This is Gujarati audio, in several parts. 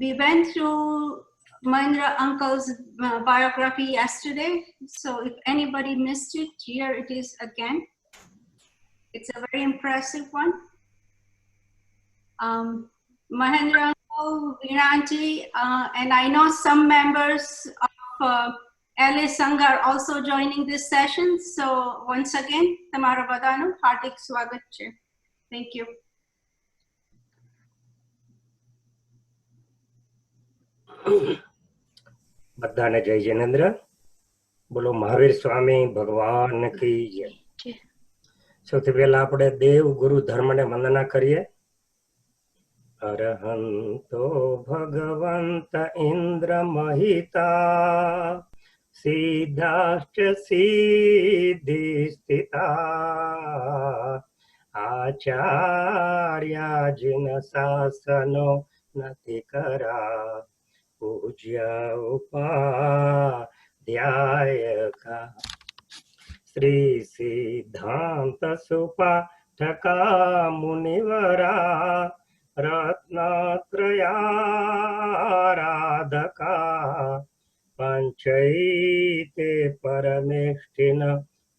We went through Mahendra Uncle's biography yesterday, so if anybody missed it, here it is again. It's a very impressive one. Mahendra Uncle, Viranti, and I know some members of LA Sangha are also joining this session. So once again, Tamara Badanu, Hardik Swagat. Thank you. બધાને જય જિનેન્દ્ર. બોલો મહાવીર સ્વામી ભગવાન की જય. સૌથી પહેલા આપણે દેવ ગુરુ ધર્મને વંદના કરીએ. અરહંતો ભગવંત ઇન્દ્ર મહિતા સિદ્ધાષ્ટ સિદ્ધિ સ્થિતા આચાર્યા જીન શાસનો નથી કરા पूज्य उपाध्यायका श्री सिद्धांत सुपाठका मुनिवरा रत्नत्रयाराधका पंचैते परमेष्ठिन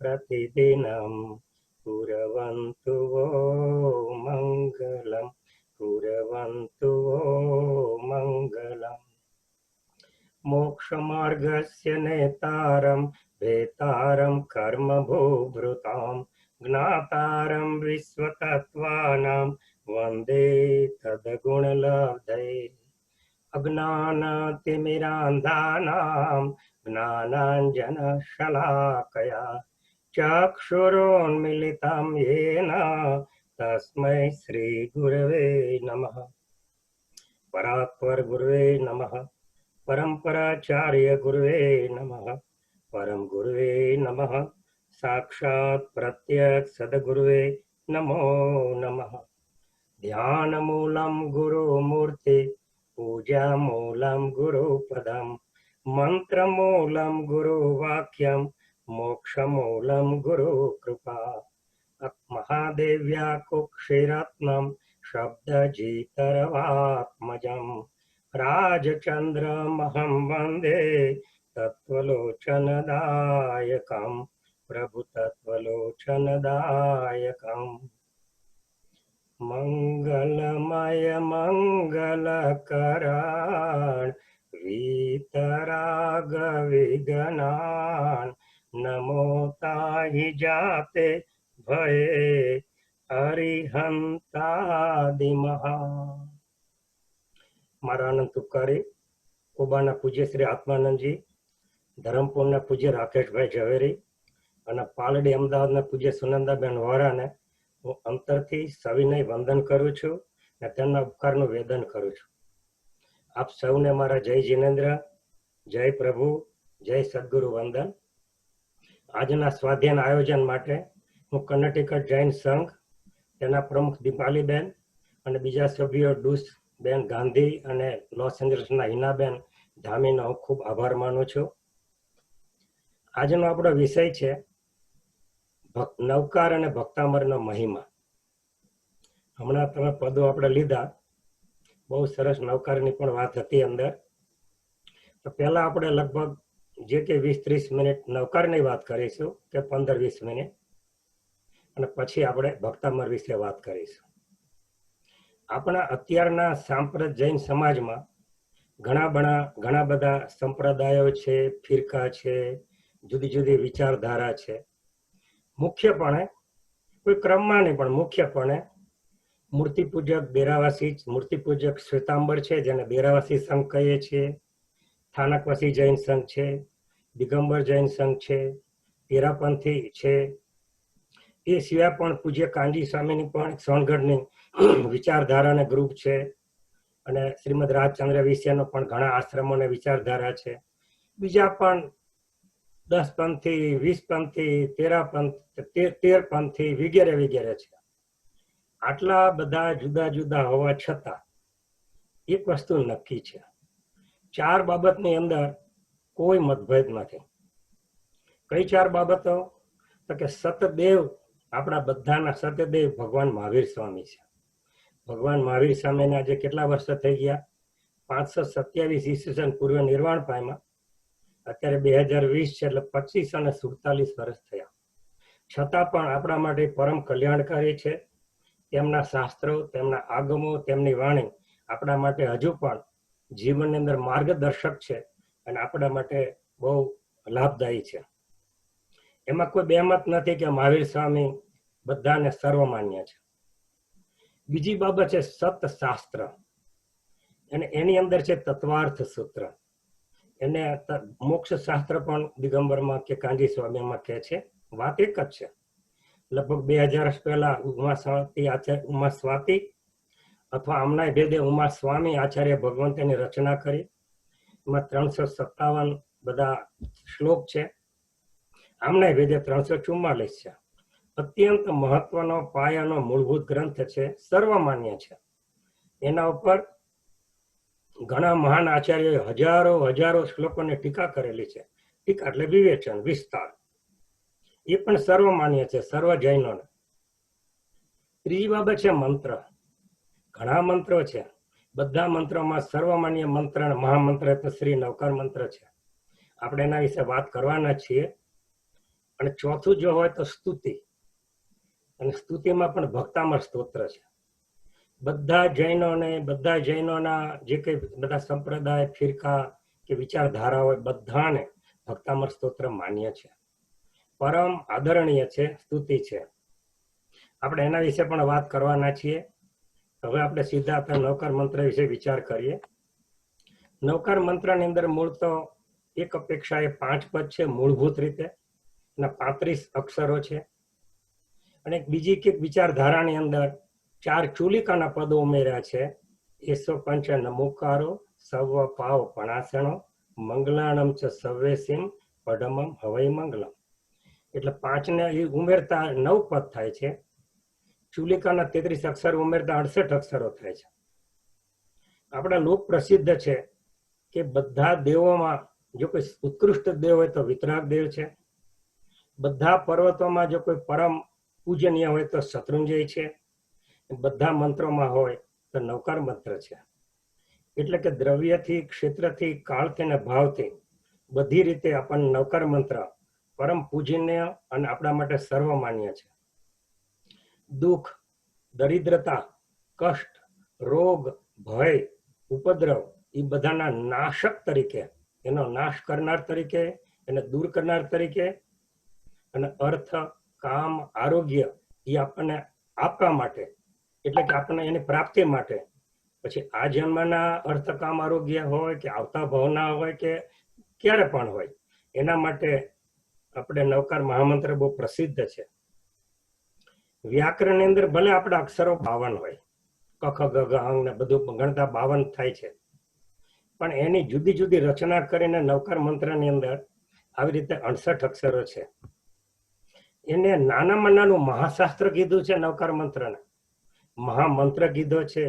प्रतिदिनं कुर्वन्तु वो मंगलम् कुर्वन्तु वो मंगलम्. मोक्षमार्गस्य नेतारं भेतारं कर्मभूभृतां ज्ञातारं विश्वतत्त्वानां वन्दे तद्गुणलब्धये अज्ञानतिमिरान्धानां ज्ञानाञ्जनशलाकया चक्षुरोन्मिलितं येन तस्मै श्री गुरवे नमः. परात्पर गुरुवे नमः. परंपराचार्य गुरुवे नमः. परम गुरुवे नमः. साक्षात् प्रत्यक्ष सद्गुरुवे नमो नमः. ध्यान मूलम गुरु मूर्ति पूजा मूलम गुरु पदम मंत्र मूलम गुरु वाक्यम मोक्ष मूलम गुरु कृपा महादेव्या कुक्षिरत्नम शब्दजीतरवात्मजम् राजचन्द्रमहं वन्दे तत्त्वलोचनदायकं प्रभु तत्त्वलोचनदायकम्. मंगलमय मंगलकरान् वीतराग विघ्नान् नमो ताहि जाते भये अरिहंतादिमहा. मारा अनंत उपकारी कोबाना पूज्य श्री आत्मानंदजी, धरमपुरना पूज्य राकेशभाई झवेरी અને પાલડી અમદાવાદના પૂજ્ય સુનંદાબેન વોરાને હું અંતરથી સવિનય વંદન કરું છું અને તેમના ઉપકારનું વેદન કરું છું. આપ સૌને મારા જય જિનેન્દ્ર, જય પ્રભુ, જય સદગુરુ વંદન. આજના સ્વાધ્યાયના આયોજન માટે હું કર્ણાટક જૈન સંઘ, તેના પ્રમુખ દીપાલીબેન અને બીજા સભ્યો ડુસ બેન ગાંધી અને લોસ એન્જલસના હિનાબેન ધામીનો હું ખૂબ આભાર માનું છું. આજનો આપણો વિષય છે નવકાર અને ભક્તામરનો મહિમા. હમણાં તમે પદો આપણે લીધા, બહુ સરસ નવકારની પણ વાત હતી અંદર. તો પહેલા આપણે લગભગ જે કે 20-30 મિનિટ નવકારની વાત કરીશું કે 15-20 મિનિટ, અને પછી આપણે ભક્તામર વિશે વાત કરીશું. આપણા અત્યારના સાંપ્રત જૈન સમાજમાં ઘણા બધા સંપ્રદાયો છે, ફિરકા છે, જુદી જુદી વિચારધારા છે. મુખ્યપણે કોઈ ક્રમમાં નહીં પણ મુખ્યપણે મૂર્તિપૂજક દેરાવાસી મૂર્તિપૂજક શ્વેતાંબર છે, જેને દેરાવાસી સંઘ કહીએ છીએ, સ્થાનકવાસી જૈન સંઘ છે, દિગંબર જૈન સંઘ છે, તેરાપંથી છે. એ સિવાય પણ પૂજ્ય કાંજી સ્વામીની પણ સોનગઢની વિચારધારાના ગ્રુપ છે, અને શ્રીમદ રાજચંદ્ર વિષયનો પણ ઘણા આશ્રમો અને વિચારધારા છે. બીજા પણ 10 પંથી, 20 પંથી, 13 પંથી વગેરે વગેરે છે. આટલા બધા જુદા જુદા હોવા છતાં એક વસ્તુ નક્કી છે, 4 બાબતની અંદર કોઈ મતભેદ નથી. કઈ 4 બાબતો? તો કે સતદેવ, આપણા બધાના સતદેવ ભગવાન મહાવીર સ્વામી છે. ભગવાન મહાવીર સ્વામીને આજે કેટલા વર્ષ થઈ ગયા? 527 ઈસવીસન પૂર્વે નિર્વાણ પામ્યા. અત્યારે 2020 છે, એટલે 2547 વર્ષ થયા. છતાં પણ આપણા માટે પરમ કલ્યાણકારી છે. તેમના શાસ્ત્રો, તેમના આગમો, તેમની વાણી આપણા માટે હજુ પણ જીવનની અંદર માર્ગદર્શક છે અને આપણા માટે બહુ લાભદાયી છે. એમાં કોઈ બેમત નથી કે મહાવીર સ્વામી બધાને સર્વમાન્ય છે. બીજી બાબત છે સતશાસ્ત્ર, અને એની અંદર છે તત્વાર્થ સૂત્ર. એને મોક્ષ શાસ્ત્ર પણ દિગંબરમાં કે કાંજી સ્વામીમાં કહે છે. વાત એક જ છે. લગભગ 2000 વર્ષ પહેલા ઉમા સ્વાતિ અથવા આમના ભેદે ઉમા સ્વામી આચાર્ય ભગવંતની રચના કરી. એમાં 357 બધા શ્લોક છે. આમના ભેદે 344 છે. અત્યંત મહત્વનો પાયાનો મૂળભૂત ગ્રંથ છે, સર્વમાન્ય છે. એના ઉપર ઘણા મહાન આચાર્યોએ હજારો શ્લોકોની ટીકા કરેલી છે. ટીકા એટલે વિવેચન, વિસ્તાર. એ પણ સર્વમાન્ય છે, સર્વ જૈનોને. ત્રીજી બાબત છે મંત્ર. ઘણા મંત્રો છે. બધા મંત્રોમાં સર્વમાન્ય મંત્ર અને મહામંત્ર એટલે શ્રી નવકાર મંત્ર છે. આપણે એના વિશે વાત કરવાના છીએ. અને ચોથું જો હોય તો સ્તુતિ, અને સ્તુતિમાં પણ ભક્તામર સ્તોત્ર છે. બધા જૈનોના જે કઈ બધા સંપ્રદાય, ફિરકા કે વિચારધારા હોય, બધાને ભક્તામર સ્તોત્ર માન્ય છે. પરમ આદરણીય છે, સ્તુતિ છે. આપણે એના વિશે પણ વાત કરવાના છીએ. હવે આપણે સીધા આપણા નવકાર મંત્ર વિશે વિચાર કરીએ. નવકાર મંત્રની અંદર મૂળ તો એક અપેક્ષા એ 5 પદ છે મૂળભૂત રીતે, એના 35 અક્ષરો છે. અને બીજી એક વિચારધારાની અંદર 4 ચૂલિકાના પદો ઉમેર્યા છે. એસો પંચ નમોકારો સવ પાવ પણાસણો મંગલાણમ ચ સવ્વેસિમ પડમમ હવૈ મંગલમ. એટલે 5 ને ઉમેરતા 9 પદ થાય છે. ચૂલિકાના 33 અક્ષર ઉમેરતા 68 અક્ષરો થાય છે. આપણા લોક પ્રસિદ્ધ છે કે બધા દેવોમાં જો કોઈ ઉત્કૃષ્ટ દેવ હોય તો વિતરાગ દેવ છે. બધા પર્વતોમાં જો કોઈ પરમ પૂજનીય હોય તો શત્રુંજય છે. બધા મંત્રોમાં હોય તો નવકાર મંત્ર છે. એટલે કે દ્રવ્યથી, ક્ષેત્રથી, કાળથી અને ભાવથી બધી રીતે આપણને નવકાર મંત્ર પરમ પૂજનીય અને આપણા માટે સર્વમાન્ય છે. દુઃખ, દરિદ્રતા, કષ્ટ, રોગ, ભય, ઉપદ્રવ એ બધાના નાશક તરીકે, એનો નાશ કરનાર તરીકે, એને દૂર કરનાર તરીકે, અને અર્થ, કામ, આરોગ્ય એ આપણને આપવા માટે, એટલે કે આપણને એની પ્રાપ્તિ માટે, પછી આ જન્મના અર્થ, કામ, આરોગ્ય હોય કે આવતા ભાવના હોય કે ક્યારે પણ હોય, એના માટે આપણે નવકાર મહામંત્ર બહુ પ્રસિદ્ધ છે. વ્યાકરણની અંદર ભલે આપણા અક્ષરો 52 હોય, કખ ગ ઘ અંગ ને બધું ગણતા 52 થાય છે, પણ એની જુદી જુદી રચના કરીને નવકાર મંત્રની અંદર આવી રીતે 68 અક્ષરો છે. એને નાનામાં નાનું મહાશાસ્ત્ર કીધું છે. નવકાર મંત્રને મહામંત્ર કીધો છે,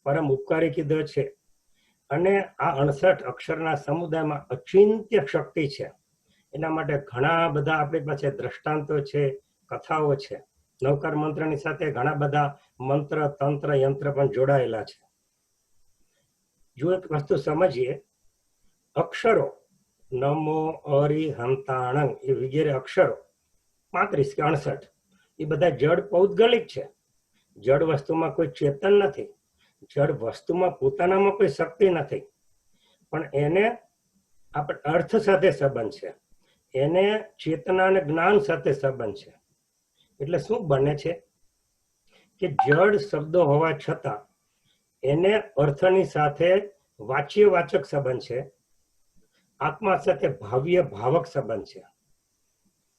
પરમ ઉપકારી કીધો છે. અને આ 68 અક્ષરના સમુદાયમાં અચિંત્ય શક્તિ છે. એના માટે ઘણા બધા આપણી પાસે દ્રષ્ટાંતો છે, કથાઓ છે. નવકાર મંત્રની સાથે ઘણા બધા મંત્ર, તંત્ર, યંત્ર પણ જોડાયેલા છે. જો એક વસ્તુ સમજીએ, અક્ષરો નમો, અરિહંતાણંગ એ વગેરે અક્ષરો 35 કે 68 એ બધા જડ પૌદ્ગલિક છે. જડ વસ્તુમાં કોઈ ચેતન નથી. જડ વસ્તુમાં પોતાનામાં કોઈ શક્તિ નથી, પણ એને આપણે અર્થ સાથે સંબંધ છે, એને ચેતના અને જ્ઞાન સાથે સંબંધ છે. એટલે શું બને છે કે જડ શબ્દો હોવા છતાં એને અર્થની સાથે વાચ્યવાચક સંબંધ છે, આત્મા સાથે ભાવ્ય ભાવક સંબંધ છે.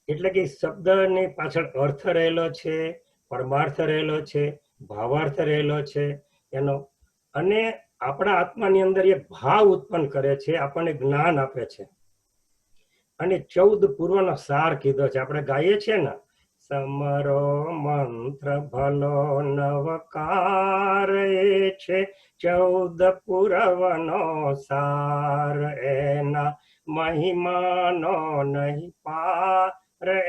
એટલે કે શબ્દની પાછળ અર્થ રહેલો છે, પરમાર્થ રહેલો છે, ભાવાર્થ રહેલો છે એનો, અને આપણા આત્માની અંદર એ ભાવ ઉત્પન્ન કરે છે, આપણને જ્ઞાન આપે છે. અને 14 પૂર્વનો સાર કીધો છે. આપણે ગાઈએ છીએ ને, સમરો મંત્ર ભલો નવકાર છે, 14 પૂર્વનો સાર એના મહિમાનો નહીં પાર,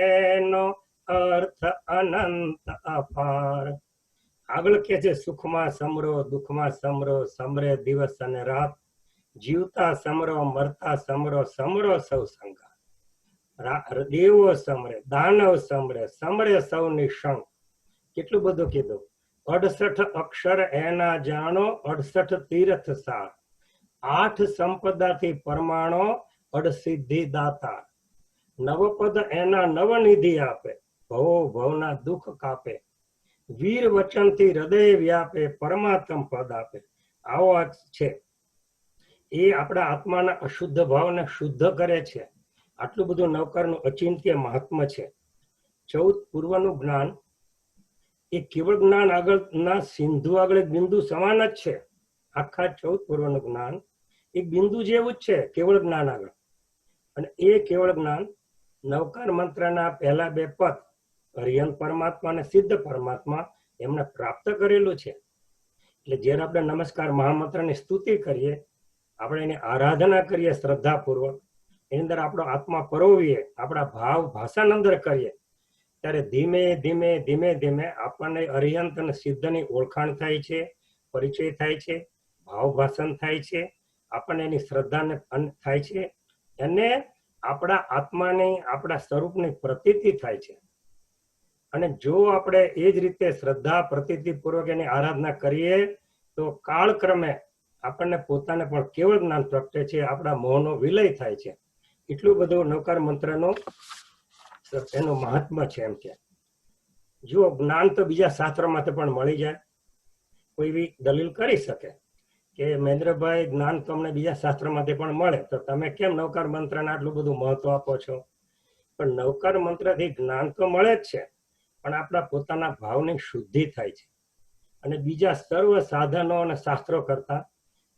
એનો અર્થ અનંત અપાર. આગળ કે છે સુખમાં સમરો, દુઃખમાં સમરો, સમરે દિવસ અને રાત, જીવતા સમરો મરતા સમરો, સમરો સૌ સંગા, દેવો સમરે દાનવ સમરે, સમરે સૌ નિશંક. કેટલું બધું કીધું. 68 અક્ષર એના જાણો, 68 તીર્થ સાર, 8 સંપદાથી પરમાણો, 8 સિદ્ધિ દાતા. નવપદ એના નવનિધિ આપે, ભવો ભવના દુઃખ કાપે, વીર વચનથી હૃદય વ્યાપે, પરમાત્મ પદ આપે. આવો આ છે એ આપણા આત્માના અશુદ્ધ ભાવને શુદ્ધ કરે છે. આટલું બધું નવકારનું અચિંત્ય મહાત્મ્ય છે. 14 પૂર્વનું જ્ઞાન એ કેવળ જ્ઞાન આગળના સિંધુ આગળ એક બિંદુ સમાન જ છે. આખા 14 પૂર્વનું જ્ઞાન એક બિંદુ જેવું જ છે કેવળ જ્ઞાન આગળ. અને એ કેવળ જ્ઞાન નવકાર મંત્રના પહેલા 2 પદ અરિહંત પરમાત્મા અને સિદ્ધ પરમાત્મા એમને પ્રાપ્ત કરેલું છે. એટલે જ્યારે આપણે નમસ્કાર મહામંત્રની સ્તુતિ કરીએ, આપણે એની આરાધના કરીએ શ્રદ્ધાપૂર્વક, એની અંદર આપણો આત્મા પરોવીએ, આપણા ભાવ ભાષાની અંદર કરીએ, ત્યારે ધીમે ધીમે ધીમે ધીમે આપણને અરિહંત અને સિદ્ધની ઓળખાણ થાય છે, પરિચય થાય છે, ભાવ ભાષણ થાય છે, આપણને એની શ્રદ્ધાને થાય છે, અને આપણા આત્માની આપણા સ્વરૂપની પ્રતીતિ થાય છે. અને જો આપણે એ જ રીતે શ્રદ્ધા પ્રતીતિ પૂર્વક એની આરાધના કરીએ તો કાળક્રમે આપણને પોતાને પણ કેવળ જ્ઞાન પ્રગટે છે, આપણા મોહનો વિલય થાય છે. એટલું બધું નવકાર મંત્રનું એનું મહાત્મ્ય છે. એમ કે જો જ્ઞાન તો બીજા શાસ્ત્રોમાંથી પણ મળી જાય. કોઈ બી દલીલ કરી શકે કે મહેન્દ્રભાઈ જ્ઞાન તો અમને બીજા શાસ્ત્રોમાંથી પણ મળે, તો તમે કેમ નવકાર મંત્રને આટલું બધું મહત્વ આપો છો? પણ નવકાર મંત્રથી જ્ઞાન તો મળે જ છે, પણ આપણા પોતાના ભાવની શુદ્ધિ થાય છે. અને બીજા સર્વ સાધનો અને શાસ્ત્રો કરતા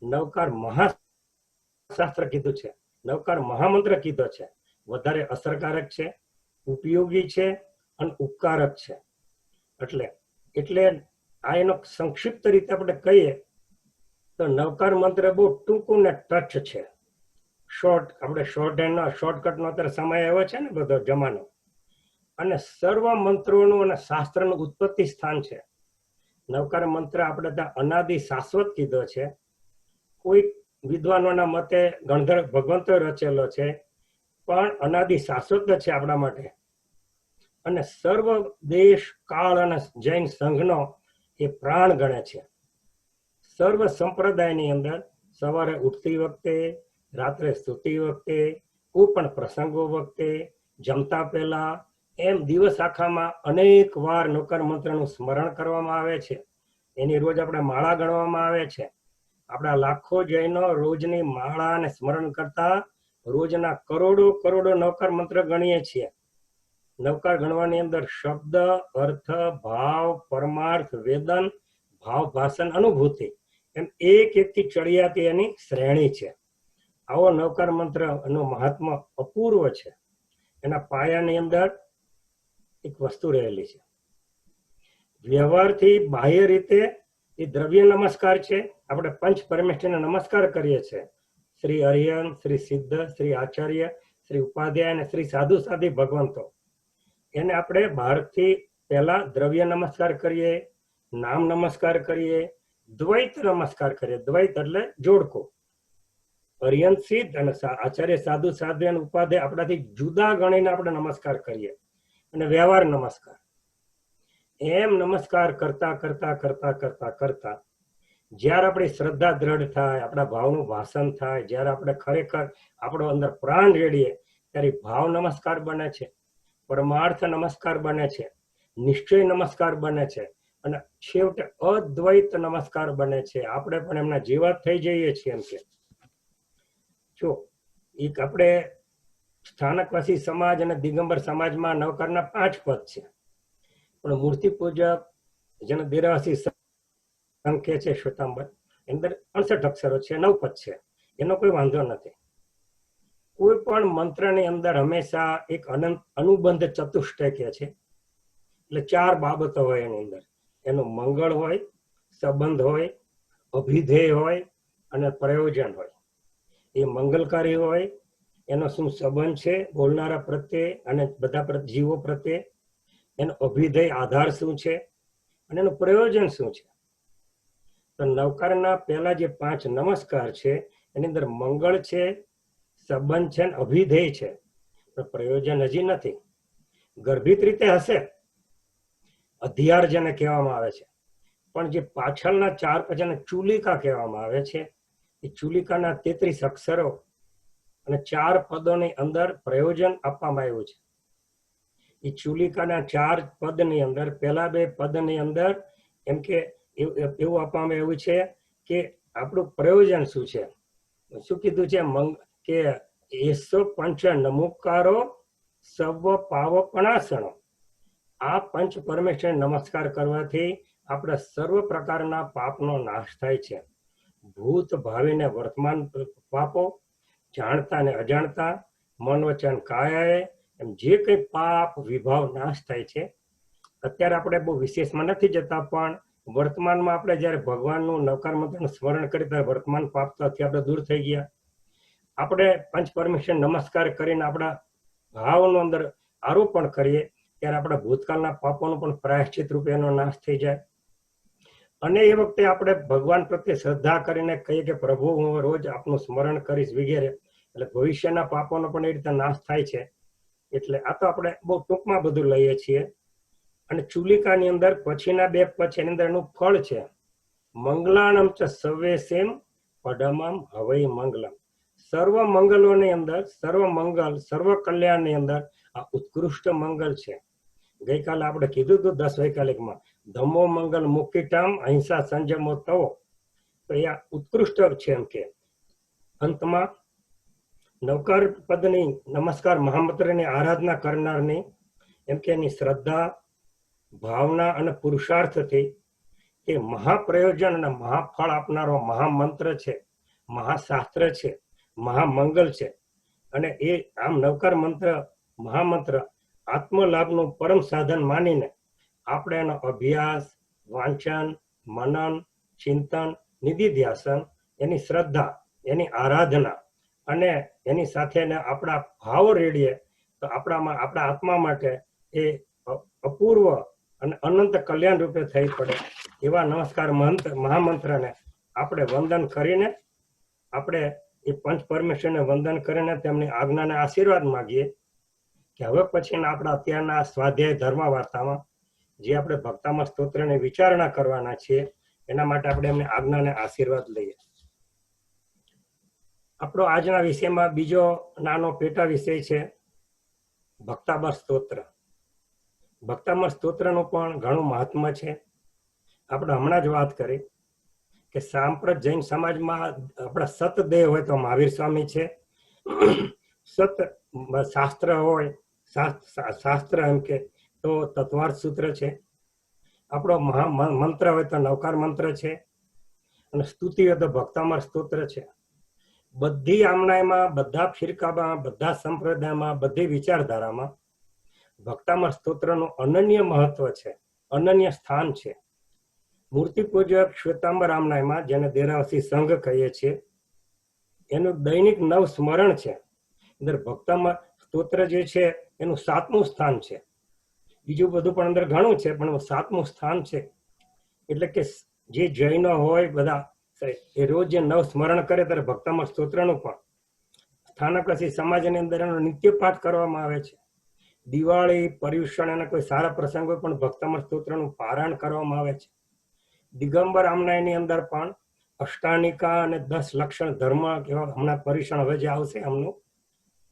નવકાર મહાશાસ્ત્ર કીધું છે, નવકાર મહામંત્ર કીધો છે, વધારે અસરકારક છે, ઉપયોગી છે અને ઉપકારક છે. એટલે આ એનો સંક્ષિપ્ત રીતે આપણે કહીએ તો નવકાર મંત્ર બહુ ટૂંકું ને ટચ છે. આપણે શોર્ટકટનો અત્યારે સમય આવ્યો છે ને બધો જમાનો, અને સર્વ મંત્રોનું અને શાસ્ત્રનું ઉત્પત્તિ સ્થાન છે. નવકાર મંત્ર આપણે ત્યાં અનાદિ શાશ્વત કીધો છે. કોઈ વિદ્વાનોના મતે ગણધર ભગવંતો રચેલો છે, પણ અનાદિ શાશ્વત છે આપણા માટે. અને સર્વ દેશ કાળ અને જૈન સંઘનો એ પ્રાણ ગણે છે. સર્વ સંપ્રદાયની અંદર સવારે ઉઠતી વખતે, રાત્રે સૂતી વખતે, કોઈ પણ પ્રસંગો વખતે, જમતા પહેલા, એમ દિવસ આખામાં અનેક વાર નવકાર મંત્રનું સ્મરણ કરવામાં આવે છે. એની રોજ આપણે માળા ગણવામાં આવે છે. આપણા લાખો જૈનો રોજની માળા અને સ્મરણ કરતા રોજના કરોડો નવકાર મંત્ર ગણીએ છીએ. નવકાર ગણવાની અંદર શબ્દ, અર્થ, ભાવ, પરમાર્થ, વેદન, ભાવ ભાષણ, અનુભૂતિ, એમ એકથી ચડિયાતી એની શ્રેણી છે. આવો નવકાર મંત્ર એનું મહાત્મા અપૂર્વ છે. એના પાયાની અંદર એક વસ્તુ રહેલી છે. વ્યવહારથી બાહ્ય રીતે એ દ્રવ્ય નમસ્કાર છે. આપણે પંચ પરમેષ્ઠીને નમસ્કાર કરીએ છીએ. શ્રી અરિહંત, શ્રી સિદ્ધ, શ્રી આચાર્ય, શ્રી ઉપાધ્યાય અને શ્રી સાધુ સાધી ભગવંતો, એને આપણે બહારથી પહેલા દ્રવ્ય નમસ્કાર કરીએ, નામ નમસ્કાર કરીએ, દ્વૈત નમસ્કાર કરીએ. દ્વૈત એટલે જોડકો. અરિહંત, સિદ્ધ અને આચાર્ય, સાધુ સાધ્ય અને ઉપાધ્યાય આપણાથી જુદા ગણીને આપણે નમસ્કાર કરીએ. અને વ્યવહાર નમસ્કાર, એમ નમસ્કાર કરતા કરતા કરતા કરતા કરતા જ્યારે આપણી શ્રદ્ધા દ્રઢ થાય, આપણા ભાવનું ભાષણ થાય, જ્યારે આપણે ખરેખર આપણો અંદર પ્રાણ રેડીએ, ત્યારે ભાવ નમસ્કાર બને છે, પરમાર્થ નમસ્કાર બને છે, નિશ્ચય નમસ્કાર બને છે, અને છેવટે અદ્વૈત નમસ્કાર બને છે. આપણે પણ એમના જેવા થઈ જઈએ છીએ. એમ કે જો એક આપણે સ્થાનકવાસી સમાજ અને દિગંબર સમાજમાં નવકારના 5 પદ છે, પણ મૂર્તિ પૂજક જેને દેરાવાસી સંખ્યા છે શ્વેતાંબર, અંદર 68 અક્ષરો છે, 9 પદ છે. એનો કોઈ વાંધો નથી. કોઈ પણ મંત્રની અંદર હંમેશા એક અનુબંધ ચતુષ્ટય છે. એટલે 4 બાબતો હોય એની અંદર. એનું મંગળ હોય, સંબંધ હોય, અભિધેય હોય અને પ્રયોજન હોય. એ મંગલકારી હોય, એનો શું સંબંધ છે બોલનારા પ્રત્યે અને બધા જીવો પ્રત્યે, એનો અભિધેય આધાર શું છે, અને એનું પ્રયોજન શું છે. તો નવકારના પહેલા જે 5 નમસ્કાર છે એની અંદર મંગળ છે, સંબંધ છે, અભિધેય છે, પણ પ્રયોજન હજી નથી. ગર્ભિત રીતે હશે, અધિયાર જેને કહેવામાં આવે છે, પણ જે પાછળના 4 પછીના ચુલિકા કહેવામાં આવે છે, એ ચુલિકાના 33 અક્ષરો અને 4 પદોની અંદર પ્રયોજન આપવામાં આવ્યું છે. એ ચુલિકાના 4 પદની અંદર પહેલા 2 પદની અંદર એમ કે એવું આપવામાં આવ્યું છે કે આપણું પ્રયોજન શું છે. શું કીધું છે? કે એસો પંચ નમુકારો સવ પાવપણાસણો. આ પંચ પરમેશ્વર નમસ્કાર કરવાથી આપણા સર્વ પ્રકારના પાપનો નાશ થાય છે. ભૂત, ભાવિ ને વર્તમાન પાપો, જાણતા ને અજાણતા, મન વચન કાયાએ, એમ જે કંઈ પાપ વિભાવ નાશ થાય છે. અત્યારે આપણે બહુ વિશેષમાં નથી જતા, પણ વર્તમાનમાં આપણે જ્યારે ભગવાનનું નવકાર મંત્રનું સ્મરણ કરીએ ત્યારે વર્તમાન પાપ તો આપણે દૂર થઈ ગયા. આપણે પંચ પરમેશ્વર નમસ્કાર કરીને આપણા ભાવનો અંદર આરોપણ કરીએ ત્યારે આપણા ભૂતકાળના પાપોનો પણ પ્રાયશ્ચિત રૂપે એનો નાશ થઈ જાય. અને એ વખતે આપણે ભગવાન પ્રત્યે શ્રદ્ધા કરીને કહીએ કે પ્રભુ હું રોજ આપનું સ્મરણ કરીશ વગેરે, એટલે ભવિષ્યના પાપોનો પણ એ રીતે નાશ થાય છે. એટલે આ તો આપણે બહુ ટૂંકમાં બધું લઈએ છીએ. અને ચુલિકાની અંદર પછીના 2 પદ એની અંદર એનું ફળ છે. મંગલાણમ ચ સવેસેમ પડમમ હવૈ મંગલમ. સર્વ મંગલોની અંદર સર્વ મંગલ, સર્વ કલ્યાણની અંદર આ ઉત્કૃષ્ટ મંગલ છે. ગઈકાલે આપણે કીધું હતું 10 વૈકાલિકમાં, ધમો મંગલ મુક્તિટામ અહિંસા સંજમો તવો. તો એ આ ઉત્કૃષ્ટ છે. એમ કે અંતમાં નવકાર પદની નમસ્કાર મહામંત્રની આરાધના કરનારની એમ કે એની શ્રદ્ધા, ભાવના અને પુરુષાર્થથી એ મહાપ્રયોજન અને મહાફળ આપનારો મહામંત્ર છે, મહાશાસ્ત્ર છે, મહામંગલ છે. અને એ આમ નવકાર મંત્ર, મહામંત્ર આત્મલાભનું પરમ સાધન માનીને આપણે એનો અભ્યાસ, વાંચન, મનન, ચિંતન, નિધિધ્યાસન, એની શ્રદ્ધા, એની આરાધના અને એની સાથે આપણા ભાવ રેડીએ તો આપણા આત્મા માટે એ અપૂર્વ અને અનંત કલ્યાણ રૂપે થઈ પડે. એવા નમસ્કાર મહામંત્રને આપણે વંદન કરીને આપણે એ પંચ પરમેશ્વરને વંદન કરીને તેમની આજ્ઞાને આશીર્વાદ માગીએ કે હવે પછીના આપણા અત્યારના સ્વાધ્યાય ધર્મ વાર્તામાં જે આપણે ભક્તામૃત સ્તોત્રની વિચારણા કરવાના છીએ એના માટે આપણે એમની આજ્ઞાને આશીર્વાદ લઈએ. આપણો આજના વિષયમાં બીજો નાનો પેટા વિષય છે ભક્તામૃત સ્તોત્ર. ભક્તામૃત સ્તોત્રનું પણ ઘણું મહાત્મ છે. આપણે હમણાં જ વાત કરી કે સાંપ્રત જૈન સમાજમાં આપણા સતદેહ હોય તો મહાવીર સ્વામી છે, સત શાસ્ત્ર હોય, શાસ્ત્ર એમ કે તો તત્વાર્થ સૂત્ર છે, આપણો મંત્ર હોય તો નવકાર મંત્ર છે, અને સ્તુતિ હોય તો ભક્તામૃત સ્તોત્ર છે. બધી આમનાયમાં, બધા ફિરકામાં, બધા સંપ્રદાયમાં, બધી વિચારધારામાં ભક્તામૃત સ્તોત્રનું અનન્ય મહત્વ છે, અનન્ય સ્થાન છે. મૂર્તિ પૂજક શ્વેતાંબર રામનાયમાં, જેને દેરાવસી સંઘ કહીએ છીએ, એનું દૈનિક નવ સ્મરણ છે. અંદર ભક્તામૃત સ્તોત્ર જે છે એનું 7મું સ્થાન છે. બીજું બધું પણ અંદર ઘણું છે, પણ 7મું સ્થાન છે. એટલે કે જે જૈનો હોય બધા એ રોજ જે નવ સ્મરણ કરે ત્યારે ભક્તામૃત સ્તોત્રનું પણ સ્થાનકસી સમાજની અંદર એનો નિત્ય પાઠ કરવામાં આવે છે. દિવાળી, પર્યુષણ અને કોઈ સારા પ્રસંગો પણ ભક્તામૃત સ્તોત્રનું પારાયણ કરવામાં આવે છે. દિગંબર આમનાયની અંદર પણ અષ્ટાનિકા અને 10 લક્ષણ ધર્મ કેવા હમણાં પર્યુષણ હવે જે આવશે એમનું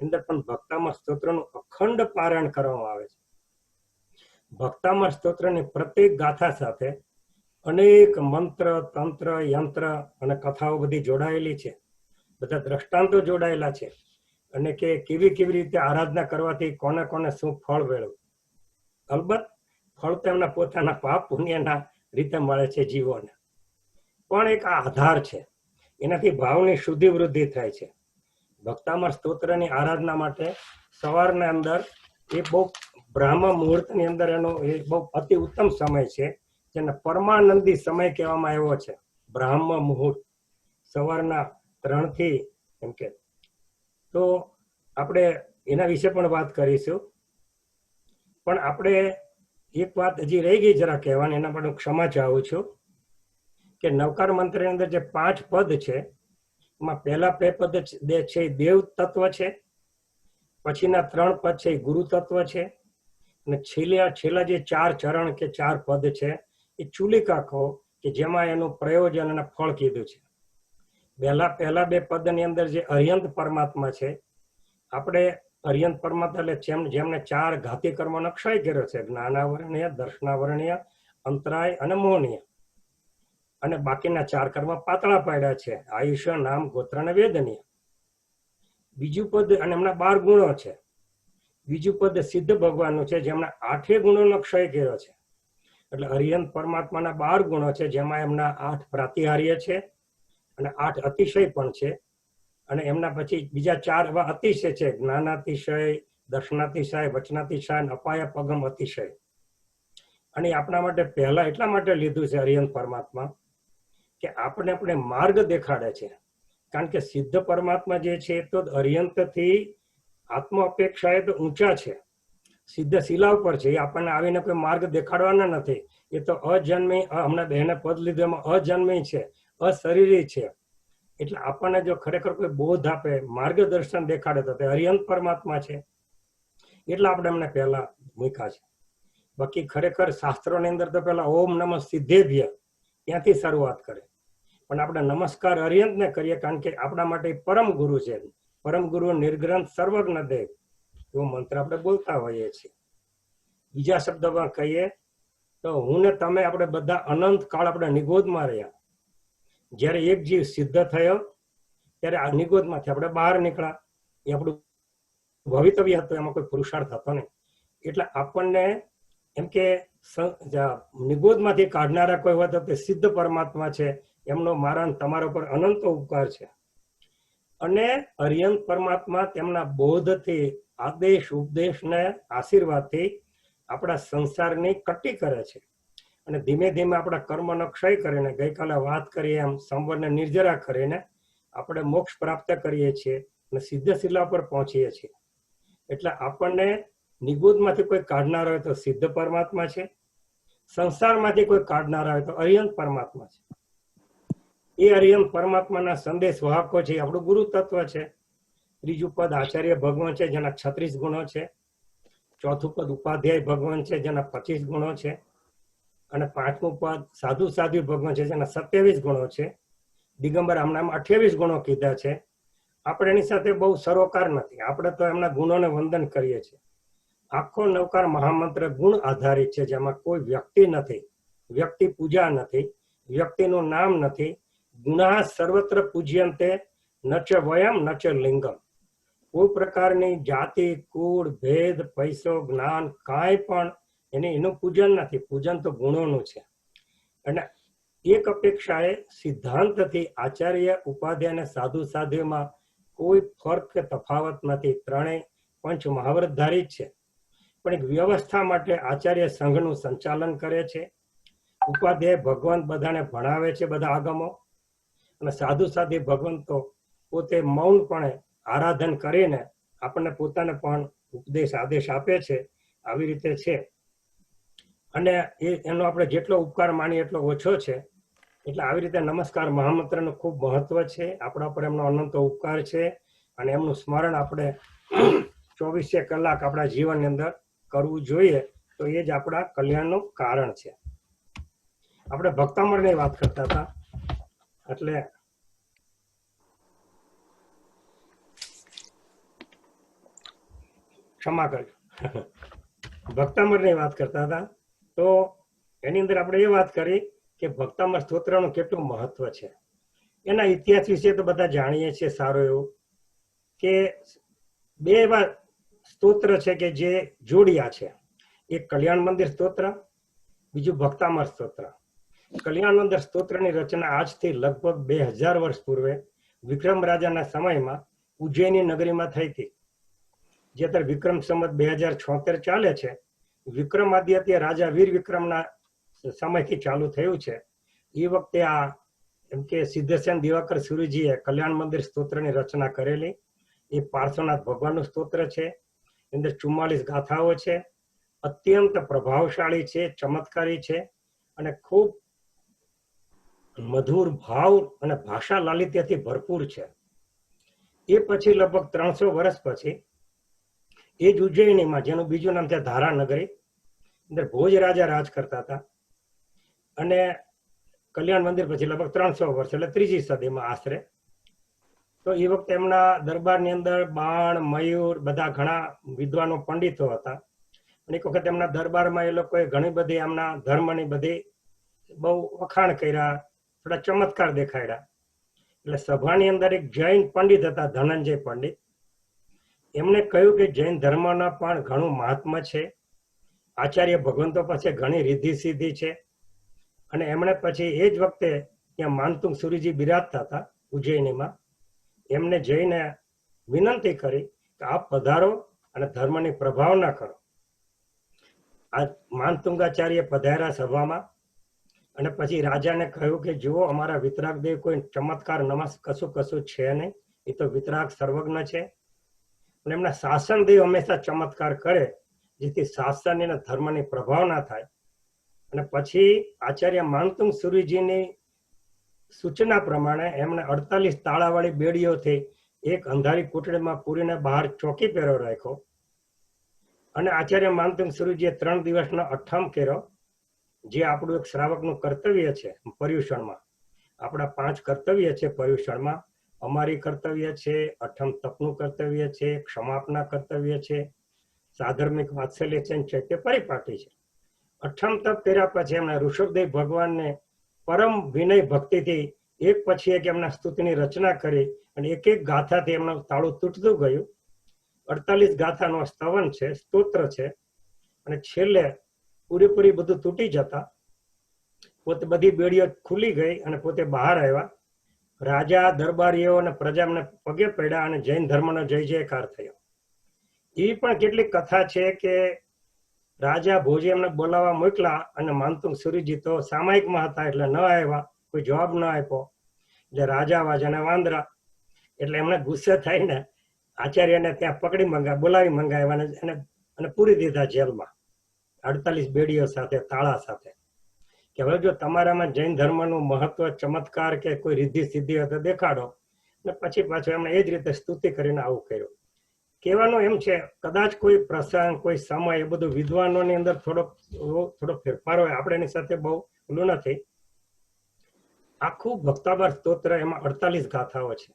અંદર પણ ભક્તામૃત સ્તોત્રનું અખંડ પારાયણ કરવામાં આવે છે. ભક્તામૃત સ્તોત્રની પ્રત્યેક ગાથા સાથે અનેક મંત્ર, તંત્ર, યંત્ર અને કથાઓ બધી જોડાયેલી છે. બધા દ્રષ્ટાંતો જોડાયેલા છે. અને કે કેવી રીતે આરાધના કરવાથી કોને કોને શું ફળ મેળવું. અલબત્ત ફળ તો એમના પોતાના પાપ પુણ્યના રીતે મળે છે જીવોને, પણ એક આધાર છે, એનાથી ભાવની શુદ્ધિ વૃદ્ધિ થાય છે. ભક્તામૃત સ્તોત્રની આરાધના માટે સવારના અંદર એ બહુ બ્રાહ્મ મુહૂર્તની અંદર એનો એ બહુ અતિ ઉત્તમ સમય છે, જેને પરમાનંદી સમય કહેવામાં આવ્યો છે. બ્રાહ્મ મુહૂર્ત સવારના 3 થી એમ કે, તો આપણે એના વિશે પણ વાત કરીશું. પણ આપણે એક વાત હજી રહી ગઈ જરા કહેવાની, એના માટે હું ક્ષમા ચાહું છું કે નવકાર મંત્રની અંદર જે 5 પદ છે એમાં પહેલા 2 પદ છે એ દેવ તત્વ છે, પછીના 3 પદ છે એ ગુરુ તત્વ છે, અને છેલ્લા જે 4 ચરણ કે 4 પદ છે એ ચુલિકા કહો કે જેમાં એનું પ્રયોજન અને ફળ કીધું છે. પહેલા 2 પદની અંદર જે અર્યંત પરમાત્મા છે, આપણે અર્યંત પરમાત્મા એટલે જેમને 4 ઘાતી કર્મોનો ક્ષય કર્યો છે, જ્ઞાનાવરણીય, દર્શનાવરણીય, અંતરાય અને મોહનીય, અને બાકીના 4 કર્મ પાતળા પાડ્યા છે, આયુષ્ય, નામ, ગોત્ર અને વેદનીય. બીજું પદ અને એમના 12 ગુણો છે. બીજું પદ સિદ્ધ ભગવાનનું છે, જેમના 8 ગુણોનો ક્ષય કર્યો છે. એટલે અર્યંત પરમાત્માના 12 ગુણો છે, જેમાં એમના 8 પ્રાતિહાર્ય છે અને 8 અતિશય પણ છે, અને એમના પછી બીજા 4 એવા અતિશય છે, જ્ઞાનાતિશય, દર્શનાતિશય, વચનાતિશય અને અપાય પગમ અતિશય. અને આપણા માટે પહેલા એટલા માટે લીધું છે અર્યંત પરમાત્મા કે આપણે માર્ગ દેખાડે છે. કારણ કે સિદ્ધ પરમાત્મા જે છે તો અર્યંતથી આત્મ અપેક્ષાએ તો ઊંચા છે, સિદ્ધ શિલા ઉપર છે. એ આપણને આવીને કોઈ માર્ગ દેખાડવાના નથી. એ તો અજન્મી, હમણાં બહેને પદ લીધું એમાં અજન્મી છે, અશરીરી છે. એટલે આપણને જો ખરેખર કોઈ બોધ આપે, માર્ગદર્શન દેખાડે તો તે અર્યંત પરમાત્મા છે. એટલે આપણે એમને પહેલા મૂક્યા છે. બાકી ખરેખર શાસ્ત્રોની અંદર તો પેલા ઓમ નમઃ સિદ્ધેભ્ય ત્યાંથી શરૂઆત કરે, પણ આપણે નમસ્કાર અર્યંતને કરીએ કારણ કે આપણા માટે પરમ ગુરુ છે. પરમ ગુરુ નિર્ગ્રંથ સર્વજ્ઞ દેવ એવો મંત્ર આપણે બોલતા હોઈએ છીએ. બીજા શબ્દોમાં કહીએ તો હું ને તમે આપણે બધા અનંત કાળ આપણે નિગોદમાં રહ્યા. જ્યારે એક જીવ સિદ્ધ થયો ત્યારે આ નિગોદમાંથી આપણે બહાર નીકળ્યા. એ આપણું ભવિતવ્ય હતું, એમાં કોઈ પુરુષાર્થ હતો નહીં. એટલે આપણને એમ કે નિગોદમાંથી કાઢનારા કોઈ હોય તો તે સિદ્ધ પરમાત્મા છે. એમનો મારા તમારા પર અનંત ઉપકાર છે. અને અર્યંત પરમાત્મા તેમના બોધથી, આદેશ ઉપદેશ ને આશીર્વાદથી આપણા સંસારની કટ્ટી કરે છે, અને ધીમે ધીમે આપણા કર્મનો ક્ષય કરીને, ગઈકાલે વાત કરીએ એમ સંવરને નિર્જરા કરીને આપણે મોક્ષ પ્રાપ્ત કરીએ છીએ અને સિદ્ધ શિલા પર પહોંચીએ છીએ. એટલે આપણને નિગોદમાંથી કોઈ કાઢનાર હોય તો સિદ્ધ પરમાત્મા છે, સંસારમાંથી કોઈ કાઢનાર હોય તો અર્યંત પરમાત્મા છે. એ અર્યંત પરમાત્માના સંદેશ વાહકો છે, આપણું ગુરુ તત્વ છે. ત્રીજું પદ આચાર્ય ભગવાન છે, જેના 36 ગુણો છે. ચોથું પદ ઉપાધ્યાય ભગવાન છે, જેના 25 ગુણો છે. અને 5મું પદ સાધુ ભગવાન છે, જેના 27 ગુણો છે. દિગંબર આમનામ 28 ગુણો કીધા છે. આપણે એની સાથે બહુ સરોકાર નથી, આપણે તો એમના ગુણોને વંદન કરીએ છીએ. આખો નવકાર મહામંત્ર ગુણ આધારિત છે, જેમાં કોઈ વ્યક્તિ નથી, વ્યક્તિ પૂજા નથી, વ્યક્તિનું નામ નથી. ગુણા સર્વત્ર પૂજ્યંતે ન ચ વયમ ન ચ લિંગમ. કોઈ પ્રકારની જાતિ, કુળ, ભેદ, પૈસો, જ્ઞાન કાંઈ પણ એનું પૂજન નથી. પૂજન તો ગુણોનું છે. અને એક અપેક્ષાએ સિદ્ધાંતથી આચાર્ય, ઉપાધ્યાય અને સાધુમાં કોઈ ફરક કે તફાવત નથી. ત્રણેય પંચ મહાવ્રતધારી છે. પણ એક વ્યવસ્થા માટે આચાર્ય સંઘનું સંચાલન કરે છે, ઉપાધ્યાય ભગવાન બધાને ભણાવે છે, બધા આગમો, અને સાધુ ભગવંતો પોતે મૌનપણે આરાધન કરીને આપણને પોતાને પણ ઉપદેશ આદેશ આપે છે. આવી રીતે છે. અને એનો આપણે જેટલો ઉપકાર માનીએ એટલો ઓછો છે. એટલે આવી રીતે નમસ્કાર મહામંત્રનું ખૂબ મહત્વ છે. આપણા પર એમનો અનંત ઉપકાર છે, અને એમનું સ્મરણ આપણે 24 કલાક આપણા જીવનની અંદર કરવું જોઈએ. તો એ જ આપણા કલ્યાણનું કારણ છે. આપણે ભક્તામળની વાત કરતા હતા, એટલે ક્ષમા કરજો. ભક્તામળની વાત કરતા હતા તો એની અંદર આપણે એ વાત કરી કે ભક્તામળ સ્તોત્રનું કેટલું મહત્વ છે. એના ઇતિહાસ વિશે તો બધા જાણીએ છીએ સારું એવું, કે 2 એવા સ્તોત્ર છે કે જે જોડિયા છે. એક કલ્યાણ મંદિર સ્તોત્ર, બીજું ભક્તામળ સ્તોત્ર. કલ્યાણ મંદિર સ્તોત્રની રચના આજથી લગભગ 2000 વર્ષ પૂર્વે વિક્રમ રાજાના સમયમાં ઉજ્જૈની નગરીમાં થઈ હતી. જે અત્યારે વિક્રમ સંવત 2076 ચાલે છે. વિક્રમાદિત્ય રાજા વીર વિક્રમના સમયથી ચાલુ થયું છે. એ વખતે આ એમ કે સિદ્ધસેન દિવાકર સુરીજીએ કલ્યાણ મંદિર સ્તોત્રની રચના કરેલી. એ પાર્શ્વનાથ ભગવાનનું સ્તોત્ર છે. અંદર 44 ગાથાઓ છે. અત્યંત પ્રભાવશાળી છે, ચમત્કારી છે, અને ખૂબ મધુર ભાવ અને ભાષા લાલિત્યથી ભરપૂર છે. એ પછી લગભગ 300 વર્ષ પછી એ જ ઉજ્જૈનીમાં, જેનું બીજું નામ છે ધારાનગરી, અંદર ભોજ રાજા રાજ કરતા હતા. અને કલ્યાણ મંદિર પછી લગભગ 300 વર્ષ એટલે 3જી સદીમાં આશરે. તો એ વખતે એમના દરબારની અંદર બાણ, મયુર, બધા ઘણા વિદ્વાનો પંડિતો હતા. અને એક વખત એમના દરબારમાં એ લોકોએ ઘણી બધી એમના ધર્મની બધી બહુ વખાણ કર્યા, થોડા ચમત્કાર દેખાડ્યા. એટલે સભાની અંદર એક જૈન પંડિત હતા, ધનંજય પંડિત. એમણે કહ્યું કે જૈન ધર્મના પણ ઘણું મહાત્મ્ય છે, આચાર્ય ભગવંતો પાસે ઘણી રિદ્ધિ સિદ્ધિ છે. અને એમણે પછી એ જ વખતે ત્યાં માનતુંગ સુરીજી બિરાજતા હતા ઉજ્જૈનીમાં. એમને જઈને વિનંતી કરી કે આપ પધારો અને ધર્મની પ્રભાવના કરો. આ માનતુંગાચાર્ય પધાર્યા સભામાં અને પછી રાજાને કહ્યું કે જુઓ, અમારા વિતરાગદેવ કોઈ ચમત્કાર નમસ કશું છે નહીં, એ તો વિતરાગ સર્વજ્ઞ છે. અને એમના શાસનદેવ હંમેશા ચમત્કાર કરે, જેથી શાસન અને ધર્મની પ્રભાવના થાય. અને પછી આચાર્ય માનતુંગ સુરીજીની સૂચના પ્રમાણે એમણે 48 તાળાવાળી બેડીઓથી એક અંધારી કોટડીમાં પૂરીને બહાર ચોકી પહેરો રાખ્યો. અને આચાર્ય માનતુંગ સુરીજીએ 3 દિવસનો અઠમ કર્યો, જે આપણું એક શ્રાવકનું કર્તવ્ય છે. પર્યુષણમાં આપણા 5 કર્તવ્ય છે. પર્યુષણમાં અમારી કર્તવ્ય છે, અઠમ તપનું કર્તવ્ય છે, ક્ષમાપના કર્તવ્ય છે, સાધર્મિક વાત્સલ્ય છે, ચૈત્ય પરિપાટી છે. અઠમ તપ કર્યા પછી એમણે ઋષભદેવ ભગવાનને પરમ વિનય ભક્તિથી એક પછી એક એમના સ્તુતિની રચના કરી અને એક એક ગાથાથી એમનું તાળું તૂટતું ગયું. 48 ગાથાનો સ્તવન છે, સ્તોત્ર છે. અને છેલ્લે પૂરેપૂરી બધું તૂટી જતા પોતે બધી બેડીઓ ખુલી ગઈ અને પોતે બહાર આવ્યા. રાજા, દરબારીઓ અને પ્રજાને પગે પડ્યા અને જૈન ધર્મનો જય જયકાર થયો. એવી પણ કેટલીક કથા છે કે રાજા ભોજે એમને બોલાવવા મોકલા અને માનતુંગ સુરીજી તો સામાયિકમાં હતા એટલે ન આવ્યા, કોઈ જવાબ ન આપ્યો. એટલે રાજા વાજાને વાંદરા, એટલે એમણે ગુસ્સે થઈને આચાર્યને ત્યાં પકડી બોલાવી મંગાવ્યા અને પૂરી દીધા જેલમાં 48 બેડીઓ સાથે, તાળા સાથે. કે હવે જો તમારામાં જૈન ધર્મનું મહત્વ, ચમત્કાર કે કોઈ રિદ્ધિ સિદ્ધિ હોય તો દેખાડો. અને પછી પાછું એમણે એ જ રીતે સ્તુતિ કરીને આવું કર્યું. કહેવાનું એમ છે, કદાચ કોઈ પ્રસંગ, કોઈ સમય, એ બધું વિદ્વાનોની અંદર થોડો ફેરફાર હોય, આપણે એની સાથે બહુ ઓલું નથી. આખું ભક્તાવાર સ્તોત્ર, એમાં 48 ગાથાઓ છે.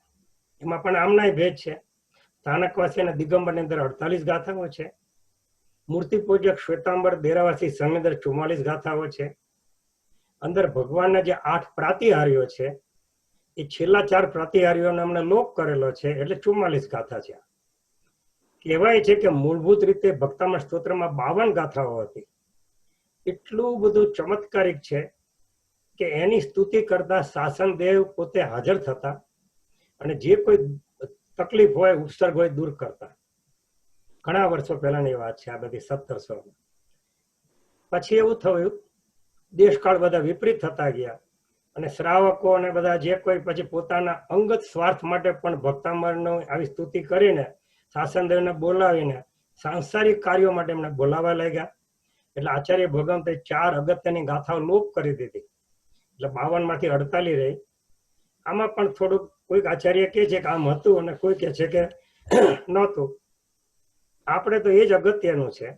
એમાં પણ આમનાય ભેદ છે. સ્થાનકવાસી અને દિગંબરની અંદર 48 ગાથાઓ છે. મૂર્તિ પૂજક શ્વેતાંબર દેરાવાસી સંઘની અંદર 44 ગાથાઓ છે. અંદર ભગવાનના જે 8 પ્રાતિહાર્યો છે, એ છેલ્લા 4 પ્રાતિહાર્યોને અમને લોપ કરેલો છે, એટલે 44 ગાથા છે. કહેવાય છે કે મૂળભૂત રીતે ભક્તામણ સ્તોત્રમાં 52 ગાથાઓ હતી. એટલું બધું ચમત્કારિક છે કે એની સ્તુતિ કરતા શાસનદેવ પોતે હાજર થતા અને જે કોઈ તકલીફ હોય, ઉપસર્ગ હોય, દૂર કરતા. ઘણા વર્ષો પહેલાની વાત છે આ બધી, 1700. પછી એવું થયું, દેશકાળ બધા વિપરીત થતા ગયા અને શ્રાવકો અને બધા જે કોઈ પછી પોતાના અંગત સ્વાર્થ માટે પણ ભક્તામણનો આવી સ્તુતિ કરીને શાસનદેવને બોલાવીને સાંસારિક કાર્યો માટે એમને બોલાવવા લાગ્યા. એટલે આચાર્ય ભગવંતે 4 અગત્યની ગાથાઓ લોપ કરી દીધી. એટલે 52 માંથી 48 રહી. આમાં પણ થોડુંક કોઈક આચાર્ય કહે છે કે આમ હતું અને કોઈ કહે છે કે નહોતું. આપણે તો એ જ અગત્યનું છે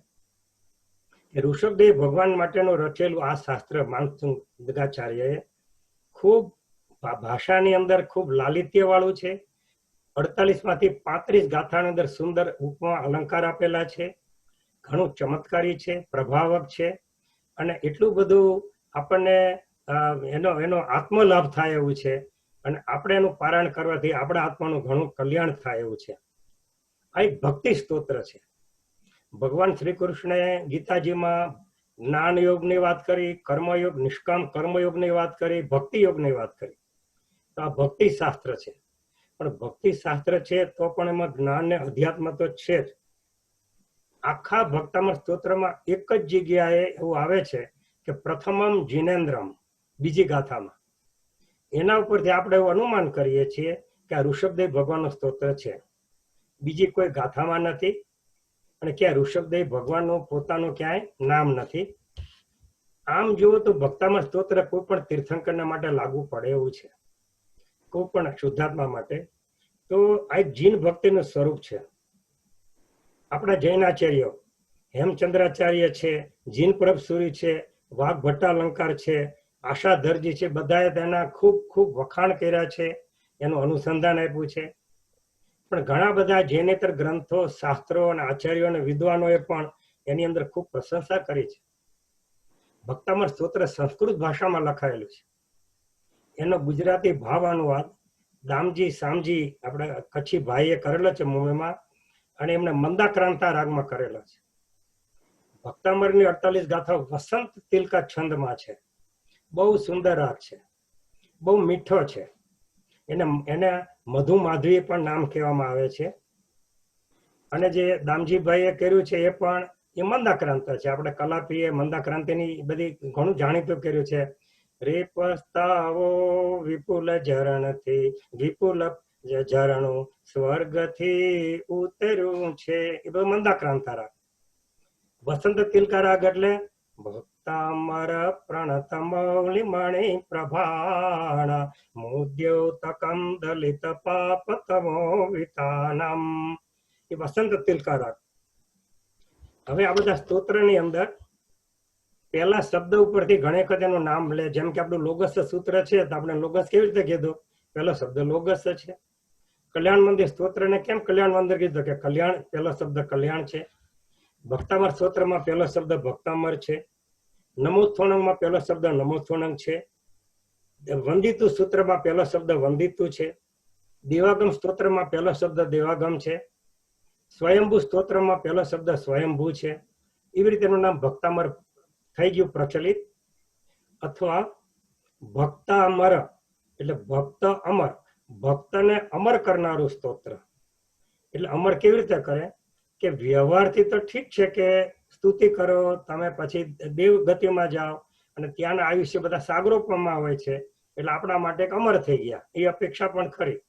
કે ઋષભદેવ ભગવાન માટેનું રચેલું આ શાસ્ત્ર માનતુંગાચાર્યએ ખૂબ ભાષાની અંદર ખૂબ લાલિત્ય વાળું છે. 48 માંથી 35 ગાથાની અંદર સુંદર ઉપમા અલંકાર આપેલા છે. ઘણું ચમત્કારી છે, પ્રભાવક છે અને એટલું બધું આપણને એનો આત્મલાભ થાય એવું છે. અને આપણે એનું પારાયણ કરવાથી આપણા આત્માનું ઘણું કલ્યાણ થાય એવું છે. આ એક ભક્તિ સ્તોત્ર છે. ભગવાન શ્રી કૃષ્ણે ગીતાજીમાં જ્ઞાન યોગની વાત કરી, કર્મયોગ, નિષ્કામ કર્મયોગની વાત કરી, ભક્તિ યોગની વાત કરી. તો આ ભક્તિ શાસ્ત્ર છે. પણ ભક્તિ શાસ્ત્ર છે તો પણ એમાં જ્ઞાન ને અધ્યાત્મ તો છે જ. આખા ભક્તામણ સ્તોત્રમાં એક જ જગ્યાએ એવું આવે છે કે પ્રથમમ જીનેન્દ્રમ, બીજી ગાથામાં. એના ઉપરથી આપણે એવું અનુમાન કરીએ છીએ કે આ ઋષભદેવ ભગવાનનું સ્તોત્ર છે. બીજી કોઈ ગાથામાં નથી અને ક્યાં ઋષભદેવ ભગવાનનું પોતાનું ક્યાંય નામ નથી. આમ જુઓ તો ભક્તામર સ્તોત્ર કોઈ પણ તીર્થંકરના માટે લાગુ પડે એવું છે, કોઈ પણ શુદ્ધાત્મા માટે. તો આ એક જીન ભક્તિનું સ્વરૂપ છે. આપણા જૈનાચાર્યો હેમચંદ્રાચાર્ય છે, જીન પ્રભસુરી છે, વાઘ ભટ્ટાલંકાર છે, આશાધરજી છે, બધાએ તેના ખૂબ ખૂબ વખાણ કર્યા છે, એનું અનુસંધાન આપ્યું છે. પણ ઘણા બધા જૈનેતર ગ્રંથો, શાસ્ત્રો અને આચાર્યો અને વિદ્વાનોએ પણ એની અંદર ખૂબ પ્રશંસા કરી છે. ભક્તામર સ્તોત્ર સંસ્કૃત ભાષામાં લખાયેલું છે. એનો ગુજરાતી ભાવ અનુવાદ દામજી સામજી આપણા કચ્છી ભાઈએ કરેલો છે મુંબઈમાં, અને એમને મંદાક્રાંતા રાગમાં કરેલો છે. ભક્તામરની 48 ગાથાઓ વસંત તિલકા છંદમાં છે. બહુ સુંદર રાગ છે, બહુ મીઠો છે. એને મધુ માધવી પણ નામ કહેવામાં આવે છે. અને જે દામજીભાઈએ કર્યું છે એ પણ એ મંદાક્રાંતા છે. આપણે કલાપીએ મંદાક્રાંતિની બધી ઘણું જાણીતું કર્યું છે. રે પસ્તાવો વિપુલ ઝરણથી, વિપુલ ઝરણું સ્વર્ગથી ઉતર્યું છે, એ બધું મંદાક્રાંતા રાગ. વસંત તિલકા રાગ એટલે ભક્તામર પ્રણત મૌલિ મણિ પ્રભાણ મુદ્યોતકમ દલિત પાપ તમો વિતાનમ, એ વસંત તિલકા રાગ. હવે આ બધા સ્તોત્રની અંદર પહેલા શબ્દ ઉપરથી ઘણી વખત એનું નામ લે. જેમ કે આપણું લોગસ સૂત્ર છે, તો આપણે લોગસ કેવી રીતે કીધું? પહેલો શબ્દ લોગસ છે. કલ્યાણ મંદિર સ્તોત્રને કેમ કલ્યાણ મંદિર કીધું? કે કલ્યાણ, પહેલો શબ્દ કલ્યાણ છે. ભક્તામર સ્તોત્રમાં પહેલો શબ્દ ભક્તામર છે. નમોથોણંગમાં પહેલો શબ્દ નમોથોણંગ છે. વંદિતુ સૂત્રમાં પહેલો શબ્દ વંદિતુ છે. દેવાગમ સ્તોત્રમાં પહેલો શબ્દ દેવાગમ છે. સ્વયંભૂ સ્તોત્રમાં પહેલો શબ્દ સ્વયંભૂ છે. એવી રીતે એનું નામ ભક્તામર થઈ ગયું પ્રચલિત. અથવા ભક્તામર એટલે ભક્ત અમર, ભક્તને અમર કરનારું સ્તોત્ર. એટલે અમર કેવી રીતે કરે? કે વ્યવહારથી તો ઠીક છે કે સ્તુતિ કરો તમે, પછી દેવ ગતિમાં જાઓ અને ત્યાંના આયુષ્ય બધા સાગરોપમાં હોય છે, એટલે આપણા માટે અમર થઈ ગયા, એ અપેક્ષા પણ ખરી.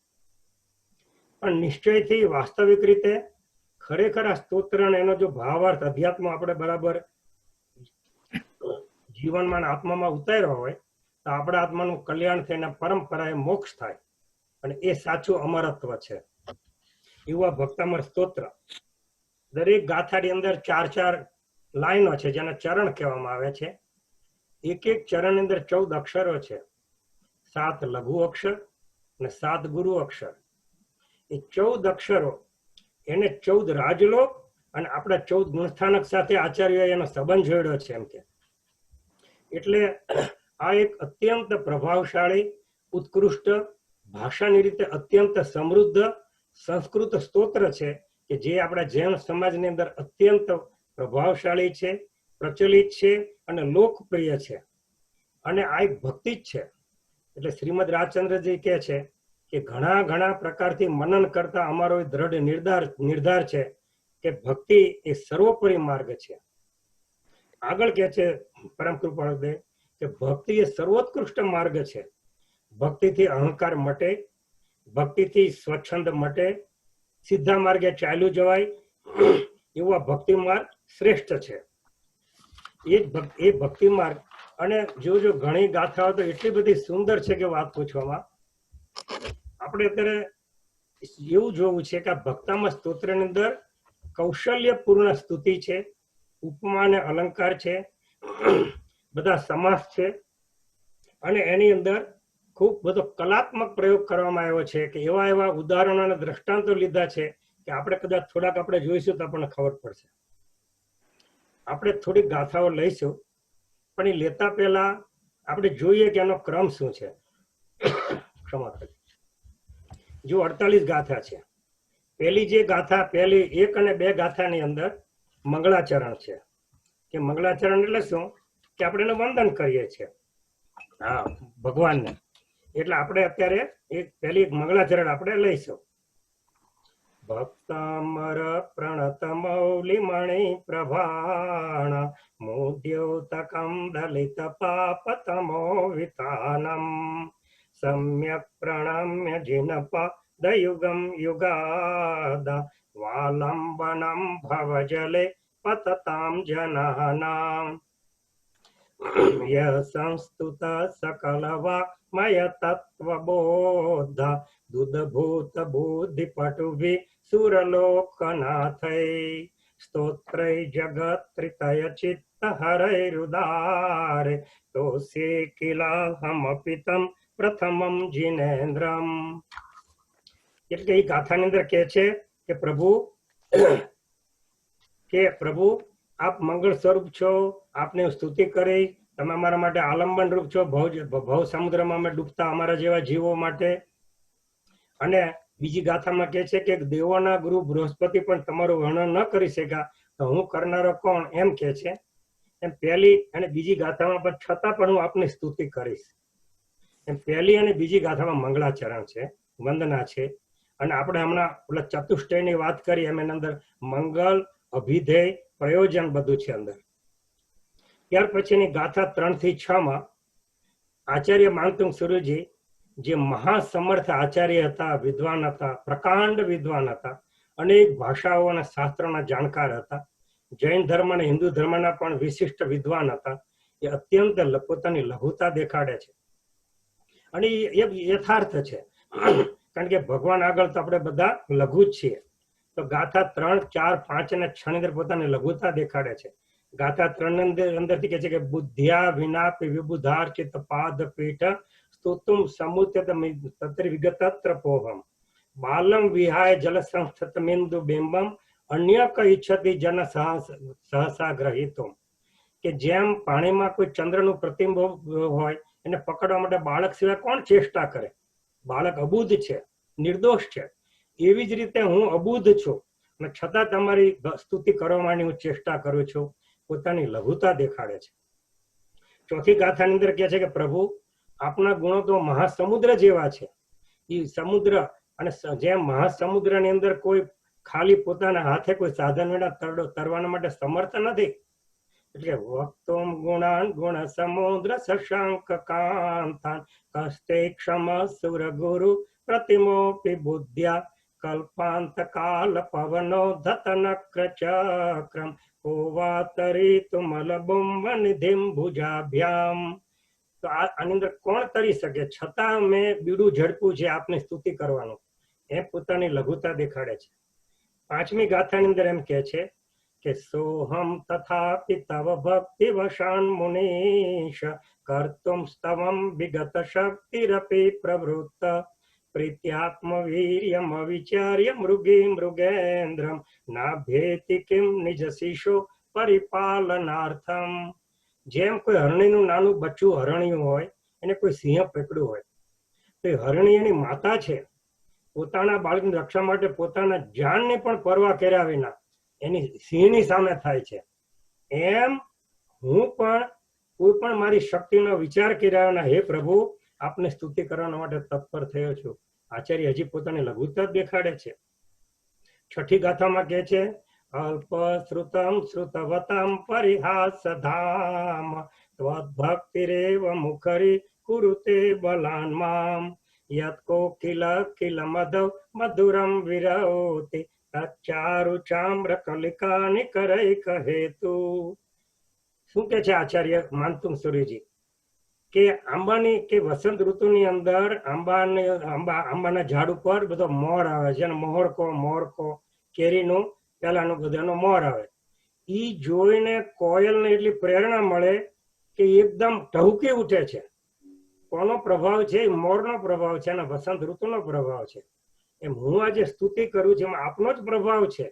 પણ નિશ્ચયથી વાસ્તવિક રીતે ખરેખર આ સ્તોત્ર એનો જો ભાવાર્થ અધ્યાત્મ આપણે બરાબર જીવનમાં આત્મામાં ઉતાર્યો હોય તો આપણા આત્માનું કલ્યાણ થઈને પરંપરાએ મોક્ષ થાય, અને એ સાચું અમરત્વ છે. એવું આ ભક્તામર સ્તોત્ર. દરેક ગાથાની અંદર 4 લાઈનો છે, જેને ચરણ કહેવામાં આવે છે. એક એક ચરણની અંદર 14 અક્ષરો છે. 7 લઘુ અક્ષર અને 7 ગુરુ અક્ષર. એ 14 અક્ષરો એને 14 રાજલોક અને આપણા 14 ગુણસ્થાનક સાથે આચાર્યોએ એનો સંબંધ જોડ્યો છે. એમ કે એટલે આ એક અત્યંત પ્રભાવશાળી, ઉત્કૃષ્ટ, ભાષાની રીતે અત્યંત સમૃદ્ધ સંસ્કૃત સ્તોત્ર છે, કે જે આપણા જૈન સમાજની અંદર અત્યંત પ્રભાવશાળી છે, પ્રચલિત છે અને લોકપ્રિય છે. અને આ એક ભક્તિ જ છે. એટલે શ્રીમદ રાજચંદ્રજી કહે છે કે ઘણા પ્રકારથી મનન કરતા અમારો દ્રઢ નિર્ધાર છે કે ભક્તિ એ સર્વોપરી માર્ગ છે. આગળ કહે છે પરમ કૃપાળુદેવ કે ભક્તિ એ સર્વોત્કૃષ્ટ માર્ગ છે. ભક્તિથી અહંકાર મટે, ભક્તિથી સ્વચ્છંદ મટે, સીધા માર્ગે ચાલ્યું જવાય, એવો આ ભક્તિ માર્ગ શ્રેષ્ઠ છે. એ ભક્તિ માર્ગ. અને જો ઘણી ગાથાઓ તો એટલી બધી સુંદર છે કે વાત પૂછવામાં. આપણે અત્યારે એવું જોવું છે કે આ ભક્તામર સ્તોત્રની અંદર કૌશલ્યપૂર્ણ સ્તુતિ છે, ઉપમા અને અલંકાર છે, બધા સમાસ છે, અને એની અંદર ખૂબ બધો કલાત્મક પ્રયોગ કરવામાં આવ્યો છે. કે એવા ઉદાહરણો અને દ્રષ્ટાંતો લીધા છે કે આપણે કદાચ થોડાક આપણે જોઈશું તો આપણને ખબર પડશે. આપણે થોડીક ગાથાઓ લઈશું, પણ એ લેતા પહેલા આપણે જોઈએ કે એનો ક્રમ શું છે. ક્ષમા કરી. જો 48 ગાથા છે. પહેલી જે ગાથા, પહેલી 1 અને 2 ગાથાની અંદર મંગળાચરણ છે. કે મંગળાચરણ એટલે શું? કે આપણે એને વંદન કરીએ છીએ, હા, ભગવાનને. એટલે આપણે અત્યારે પહેલી મંગળાચરણ આપણે લઈશું. ભક્તામર પ્રણત મૌલિ મણિ પ્રભાણ મુદ્યોતકમ દલિત પાપ તમો વિતાનમ સમ્યક પ્રણમ્ય જિનપા દયુગમ યુગાદ વાલંબનમ ભવજલે પતતામ જનાનામ. ય સંસ્તુત સકલવા મય તત્વબોધ દુદભૂત બુદ્ધિ પટુભી સુરલોકનાથૈ સ્તોત્રૈ જગત્રિતય ચિત્ત હરૈરુદારે તોસે કિલાહમપિતમ પ્રથમમ જીનેન્દ્રમ. એટલે એ ગાથાની અંદર કે છે કે પ્રભુ આપ મંગળ સ્વરૂપ છો, આપને સ્તુતિ કરી, તમે અમારા માટે આલંબન રૂપ છો ભવ સમુદ્રમાં અમે ડૂબતા અમારા જેવા જીવો માટે. અને બીજી ગાથામાં કે છે કે દેવોના ગુરુ બૃહસ્પતિ પણ તમારું વર્ણન ન કરી શક્યા તો હું કરનારો કોણ, એમ કે છે. એમ પહેલી અને બીજી ગાથામાં પણ છતાં પણ હું આપની સ્તુતિ કરીશ. એમ પહેલી અને બીજી ગાથામાં મંગળાચરણ છે, વંદના છે. અને આપણે હમણાં ઓલા ચતુષ્ટયની વાત કરી એમ એની અંદર મંગલ, અભિધેય, પ્રયોજન બધું છે અંદર. ત્યાર પછીની ગાથા 3 થી 6 માં આચાર્ય માંગતુંગ સુરુજી જે મહાસમર્થ આચાર્ય હતા, વિદ્વાન હતા, પ્રકાંડ વિદ્વાન હતા, અનેક ભાષાઓ અને શાસ્ત્રોના જાણકાર હતા, જૈન ધર્મ અને હિન્દુ ધર્મના પણ વિશિષ્ટ વિદ્વાન હતા. એ અત્યંત પોતાની લઘુતા દેખાડે છે અને એ યથાર્થ છે, કારણ કે ભગવાન આગળ તો આપણે બધા લઘુ જ છીએ. તો ગાથા 3, 4, 5 અને 6 ની અંદર પોતાની લઘુતા દેખાડે છે. ગાથા 3 ની અંદરથી કહે છે કે બુદ્ધ્યા વિનાપી વિબુધાર્ચિત પાદ પીઠ સ્તુતુમ સમુત્યત તત્ર વિગતત્ર પોહમ બાલમ વિહાય જલ સંસ્થિત બિંદુ બિંબમ અન્ય ક ઈચ્છતિ જન સહસા ગ્રહિતો. કે જેમ પાણીમાં કોઈ ચંદ્રનું પ્રતિબિંબ હોય એને પકડવા માટે બાળક સિવાય કોણ ચેષ્ટા કરે? બાળક અબુદ્ધ છે, નિર્દોષ છે. એવી જ રીતે હું અબુદ્ધ છું અને છતાં તમારી સ્તુતિ કરવા માટે હું ચેષ્ટા કરું છું. પોતાની લઘુતા દેખાડે છે. ચોથી ગાથાની અંદર કહે છે કે પ્રભુ આપના ગુણો તો મહાસમુદ્ર જેવા છે. એ સમુદ્ર અને જેમ મહાસમુદ્રની અંદર કોઈ ખાલી પોતાના હાથે કોઈ સાધન વિના તરવાના માટે સમર્થ નથી. એટલે વક્તોમ ગુણાન ગુણ સમુદ્ર શશાંક કાંતાન કસ્તે ક્ષમ સુર ગુરુ પ્રતિમોપી બુદ્ધ્યા કલ્પાંત કાલ પવનો ધતનક્ર ચક્રમ કોવાતરી તુમલ બુંબ નિધિમ ભુજાભ્યામ. તો આની અંદર કોણ તરી શકે, છતાં મેં બીડું ઝડપું છે આપની સ્તુતિ કરવાનું, એ પોતાની લઘુતા દેખાડે છે. 5મી ગાથાની અંદર એમ કે છે કે સોહમ તથાપિ તવ ભક્તિ વશાન મુનીશ કર્તુમ સ્તવમ વિગત શક્તિરપી પ્રવૃત્ત પ્રીત્યાત્મ વીર્યમ અવિચાર્ય મૃગી મૃગેન્દ્રમ નાભ્યેતિ કિમ નિજ શિશો પરિપાલનાર્થમ. જેમ કોઈ હરણીનું નાનું બચ્ચું હરણ્યું હોય, એને કોઈ સિંહ પકડ્યું હોય, તો હરણી એની માતા છે, પોતાના બાળકની રક્ષા માટે પોતાના જાનની પણ પરવા કર્યા વિના એની સિંહની સામે થાય છે. એમ હું પણ કોઈ પણ મારી શક્તિનો વિચાર કર્યા વિના હે પ્રભુ આપને સ્તુતિ કરવા માટે તત્પર થયો છું. આચાર્ય હજી પોતાની લઘુતા દેખાડે છે. 6ઠી ગાથામાં કહે છે અલ્પ શ્રુતમ શ્રુતવતમ પરિહાસ ધામ ત્વદ્ભક્તિરેવ મુખરી કુરુતે બલાન મામ યત કોકિલ કિલ મધવ મધુરમ વિરૌતિ તચ્ચારુ ચામ્ર કલિકાની કરૈક હેતુ. શું કે છે આચાર્ય માંગતુંગ સુરીજી કે આંબાની કે વસંત ઋતુની અંદર આંબાના ઝાડ ઉપર બધો મોર આવે છે, મોરકો કેરીનું પેલાનું બધાનો મોર આવે. ઈ જોઈને કોયલને એટલી પ્રેરણા મળે કે એકદમ ટહુકી ઉઠે છે. કોનો પ્રભાવ છે? મોરનો પ્રભાવ છે અને વસંત ઋતુનો પ્રભાવ છે. એમ હું આજે સ્તુતિ કરું છું એમાં આપનો જ પ્રભાવ છે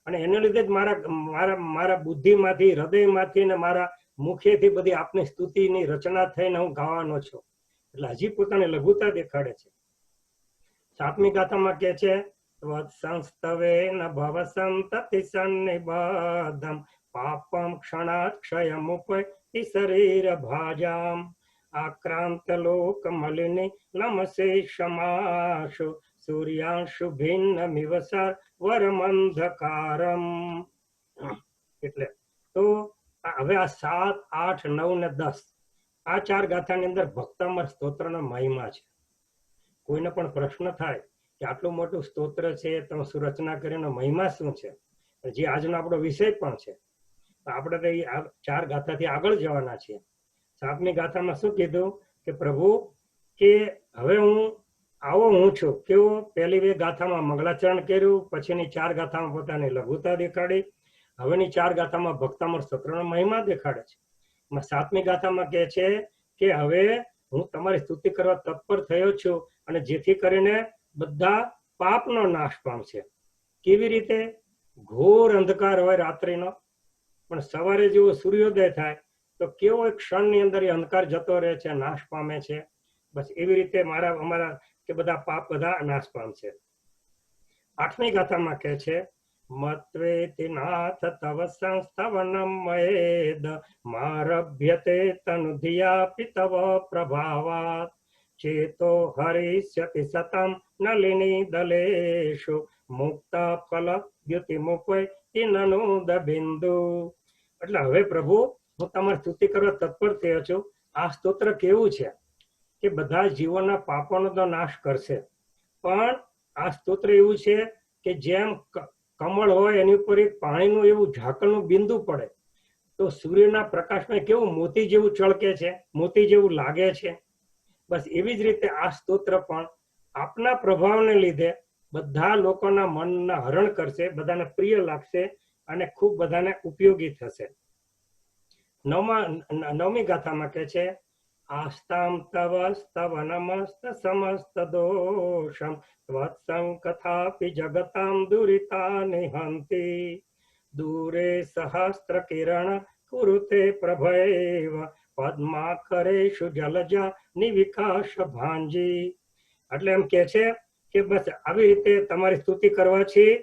અને એને લીધે જ મારા બુદ્ધિમાંથી, હૃદયમાંથી ને મારા મુખેથી બધી આપની સ્તુતિની રચના થઈને હું ગાવાનો છું. એટલે હજી પોતાની લઘુતા દેખાડે છે. 7મી ગાથામાં કે છે સંસ્તવે ન ભવ સંતતિ સન્નિબદ્ધમ પાપમ ક્ષણાત ક્ષયમુપૈતિ શરીર ભાજામ આક્રાંત લોક મલિની લમસે ક્ષમાશુ સૂર્યાંશુ ભિન્ન મિવસાર વરમંધકારમ. એટલે તો હવે આ 7, 8, 9 ને 10 આ 4 ગાથાની અંદર ભક્તામર સ્તોત્રનો મહિમા છે. કોઈને પણ પ્રશ્ન થાય કે આટલું મોટું સ્તોત્ર છે તમે શું રચના કરીને મહિમા શું છે, જે આજનો આપણો વિષય પણ છે. આપણે તો 4 ગાથાથી આગળ જવાના છીએ. 7મી ગાથામાં શું કીધું કે પ્રભુ કે હવે હું છું કેવો, પહેલી 2 ગાથામાં મંગળાચરણ કર્યું, પછીની 4 ગાથામાં પોતાની લઘુતા દેખાડી, હવેની 4 ગાથામાં ભક્તામૃત સ્તોત્રનો મહિમા દેખાડે છે. 7મી ગાથામાં કહે છે કે હવે હું તમારી સ્તુતિ કરવા તત્પર થયો છું, અને જેથી કરીને બધા પાપનો નાશ પામશે. કેવી રીતે? ઘોર અંધકાર હોય રાત્રિનો, પણ સવારે જેવો સૂર્યોદય થાય તો કેવો એક ક્ષણની અંદર એ અંધકાર જતો રહે છે, નાશ પામે છે. બસ એવી રીતે અમારા કે બધા પાપ બધા નાશ પામશે. 8મી ગાથામાં કહે છે મત્વેતિ નાથ તવ સંસ્તવનમ મયેદ મારભ્યતે તનુધિયાપિ તવ પ્રભાવાત ચેતો હરિષ્યતિ સતમ નલિની દલેષુ મુક્ત ફલ દ્યુતિ મુપૈતિ નનુદ બિંદુ. એટલે હવે પ્રભુ હું તમારી સ્તુતિ કરવા તત્પર થયો છું. આ સ્તોત્ર કેવું છે કે બધા જીવોના પાપોનો તો નાશ કરશે, પણ આ સ્તોત્ર એવું છે કે જેમ કમળ હોય એની ઉપર એક પાણીનું એવું ઝાકળનું બિંદુ પડે તો સૂર્યના પ્રકાશમાં કેવું મોતી જેવું ચળકે છે, મોતી જેવું લાગે છે. બસ એવી જ રીતે આ સ્તોત્ર પણ આપના પ્રભાવને લીધે બધા લોકોના મનના હરણ કરશે, બધાને પ્રિય લાગશે અને ખૂબ બધાને ઉપયોગી થશે. 9મી ગાથામાં કહે છે આસ્તામ તવ સ્તવ નમસ્ત સમસ્ત દોષમ ત્વત્સંકથાપિ જગતામ દુરિતા નિહંતિ દૂરે સહસ્ત્ર કિરણ કુરુતે પ્રભૈવ પદ્માકરેષુ જલજા નિવિકાશ ભાંજી. એટલે એમ કે છે કે બસ આવી રીતે તમારી સ્તુતિ કરવાથી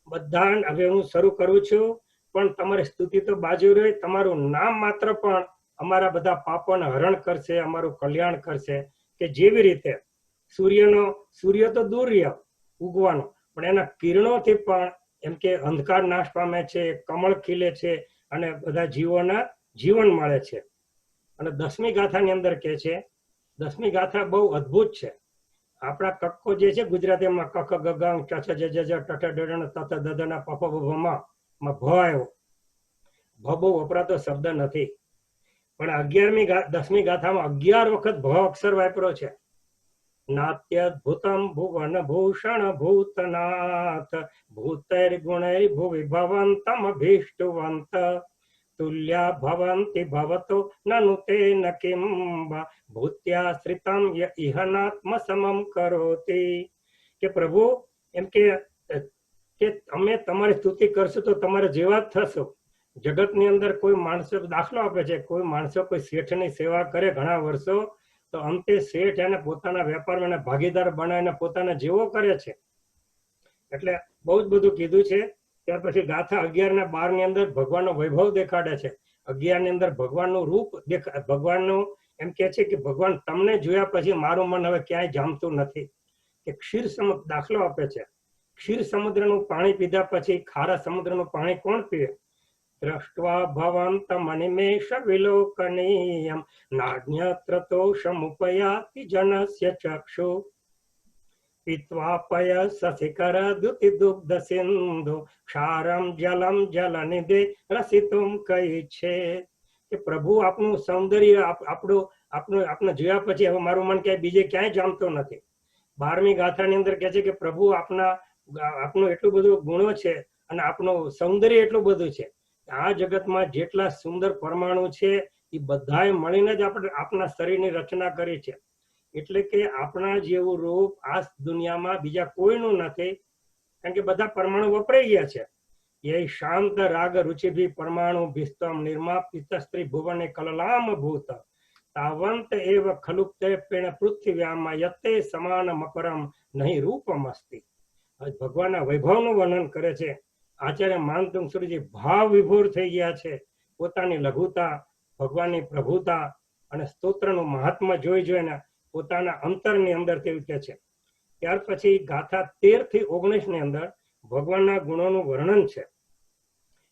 બધા હવે હું શરૂ કરું છું, પણ તમારી સ્તુતિ તો બાજુ રહી, તમારું નામ માત્ર પણ અમારા બધા પાપોને હરણ કરશે, અમારું કલ્યાણ કરશે. કે જેવી રીતે સૂર્ય તો દૂર રહ્યો ઉગવાનો, પણ એના કિરણોથી પણ એમ કે અંધકાર નાશ પામે છે, કમળ ખીલે છે અને બધા જીવોના જીવન મળે છે. અને 10મી ગાથાની અંદર કે છે, 10મી ગાથા બહુ અદ્ભુત છે. આપણા કક્કો જે છે ગુજરાતીમાં કક ગગમ ચચ જજ ટટ ડડણ તત દદના પપ ભમાં ભ આવ્યો. ભ બહુ વપરાતો શબ્દ નથી, પણ 10મી ગાથામાં 11 વખત ભ અક્ષર વાપરો છે. નાત્યદ્ભુતમ ભુવન ભૂષણ ભૂતનાથ ભૂતૈર ગુણૈર ભુવિ ભવંતમ અભીષ્ટવંત તુલ્યા ભવંતિ ભવતો નનુ તેન કિંબા ભૂત્યાશ્રિતમ ઇહનાત્મ સમમ કરોતિ. કે પ્રભુ એમ કે તમે તમારી સ્તુતિ કરશો તો તમારે જેવા જ થશો. જગતની અંદર કોઈ માણસો દાખલો આપે છે, કોઈ માણસો કોઈ શેઠની સેવા કરે ઘણા વર્ષો, તો અંતે શેઠ એને પોતાના વેપારમાં ભાગીદાર બનાવીને પોતાના જેવો કરે છે. એટલે બહુ જ બધું કીધું છે. ત્યાર પછી ગાથા 11 ને 12 ની અંદર ભગવાનનો વૈભવ દેખાડે છે. 11 ની અંદર ભગવાનનું રૂપ ભગવાનનું એમ કે છે કે ભગવાન તમને જોયા પછી મારું મન હવે ક્યાંય જામતું નથી. કે ક્ષીર સમુદ્ર દાખલો આપે છે, ક્ષીર સમુદ્રનું પાણી પીધા પછી ખારા સમુદ્રનું પાણી કોણ પીએ? દ્રષ્ટવા ભવંત મનિમેષ વિલોકનીયમ નાન્યત્ર તોષમુપયાતિ જનસ્ય ચક્ષુ પીત્વા પયસ શિખર દ્યુતિ દુગ્ધ સિંધુ ક્ષારમ જલમ જલનિધે રસિતુમ કહી છે. કે પ્રભુ આપનું સૌંદર્ય આપણે જોયા પછી હવે મારું મન ક્યાંય બીજે ક્યાંય જામતું નથી. 12મી ગાથાની અંદર કહે છે કે પ્રભુ આપનું એટલું બધું ગુણો છે અને આપનું સૌંદર્ય એટલું બધું છે. આ જગતમાં જેટલા સુંદર પરમાણુ છે એ બધાએ મળીને જ આપણા શરીરની રચના કરી છે. એટલે કે આપણા જેવું રૂપ આ દુનિયામાં બીજા કોઈનું નથી, કારણ કે બધા પરમાણુ વપરાઈ ગયા છે. એ શાંત રાગ રુચિભી પરમાણુ ભિસ્તમ નિર્માપિત સ્ત્રી ભુવને કલલામ ભૂત તાવંત એવ ખલુપ્તે પેણ પૃથ્વ્યામાં યતે સમાન મકરમ નહીં રૂપમ અસ્તિ. ભગવાનના વૈભવનું વર્ણન કરે છે. આચાર્ય માનતુંગ સૂર્યજી ભાવ વિભોર થઈ ગયા છે. પોતાની લઘુતા, ભગવાનની પ્રભુતા અને સ્તોત્રનું મહાત્મા જોઈને પોતાના અંતરની અંદર તેવું કે છે. ત્યાર પછી ગાથા 13 થી 19 ની અંદર ભગવાનના ગુણોનું વર્ણન છે.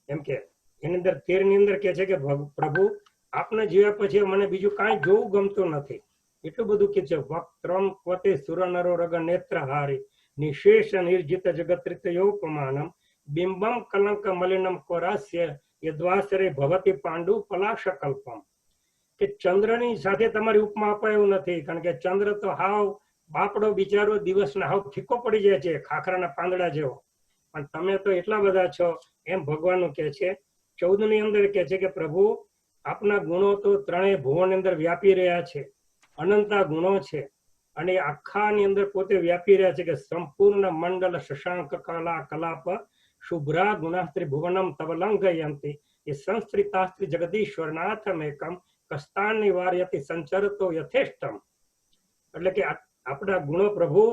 એમ કે એની અંદર 13 ની અંદર કે છે કે પ્રભુ આપને જોયા પછી મને બીજું કાંઈ જોવું ગમતું નથી. એટલું બધું કે છે વક્ત્રમ ક્વતે સુરનરો રગ નેત્રહારી નિશેષ નિર્જિત જગત્રિત યોપમાનમ બિંબમ કલંક મલિનમ કોરાસ્ય યદ્વાસરે ભવતી પાંડુ પલાશકલ્પમ. કે ચંદ્રની સાથે તમારી ઉપમા અપાય એવું નથી, કારણ કે ચંદ્ર તો હાવ બાપડો બિચારો દિવસના હાવ ફીકો પડી જાય છે, ખાખરાના પાંદડા જેવો, પણ તમે તો એટલા બધા છો, એમ ભગવાનનું કહે છે. 14 ની અંદર કહે છે કે પ્રભુ આપના ગુણો તો ત્રણેય ભુવન અંદર વ્યાપી રહ્યા છે, અનંતા ગુણો છે, અને આખાની અંદર પોતે વ્યાપી રહ્યા છે, કે સંપૂર્ણ મંડળ શશાંક કલા કલાપ શુભ્રા ગુણાસ્ત્રી ભુવનમ તવલંઘયંતી એ સંસ્કૃતાસ્ત્રી જગદીશ્વરનાથમેકમ કસ્તાન નિવાર્યતિ સંચરતો યથેષ્ટમ. એટલે કે આપણા ગુણો પ્રભુ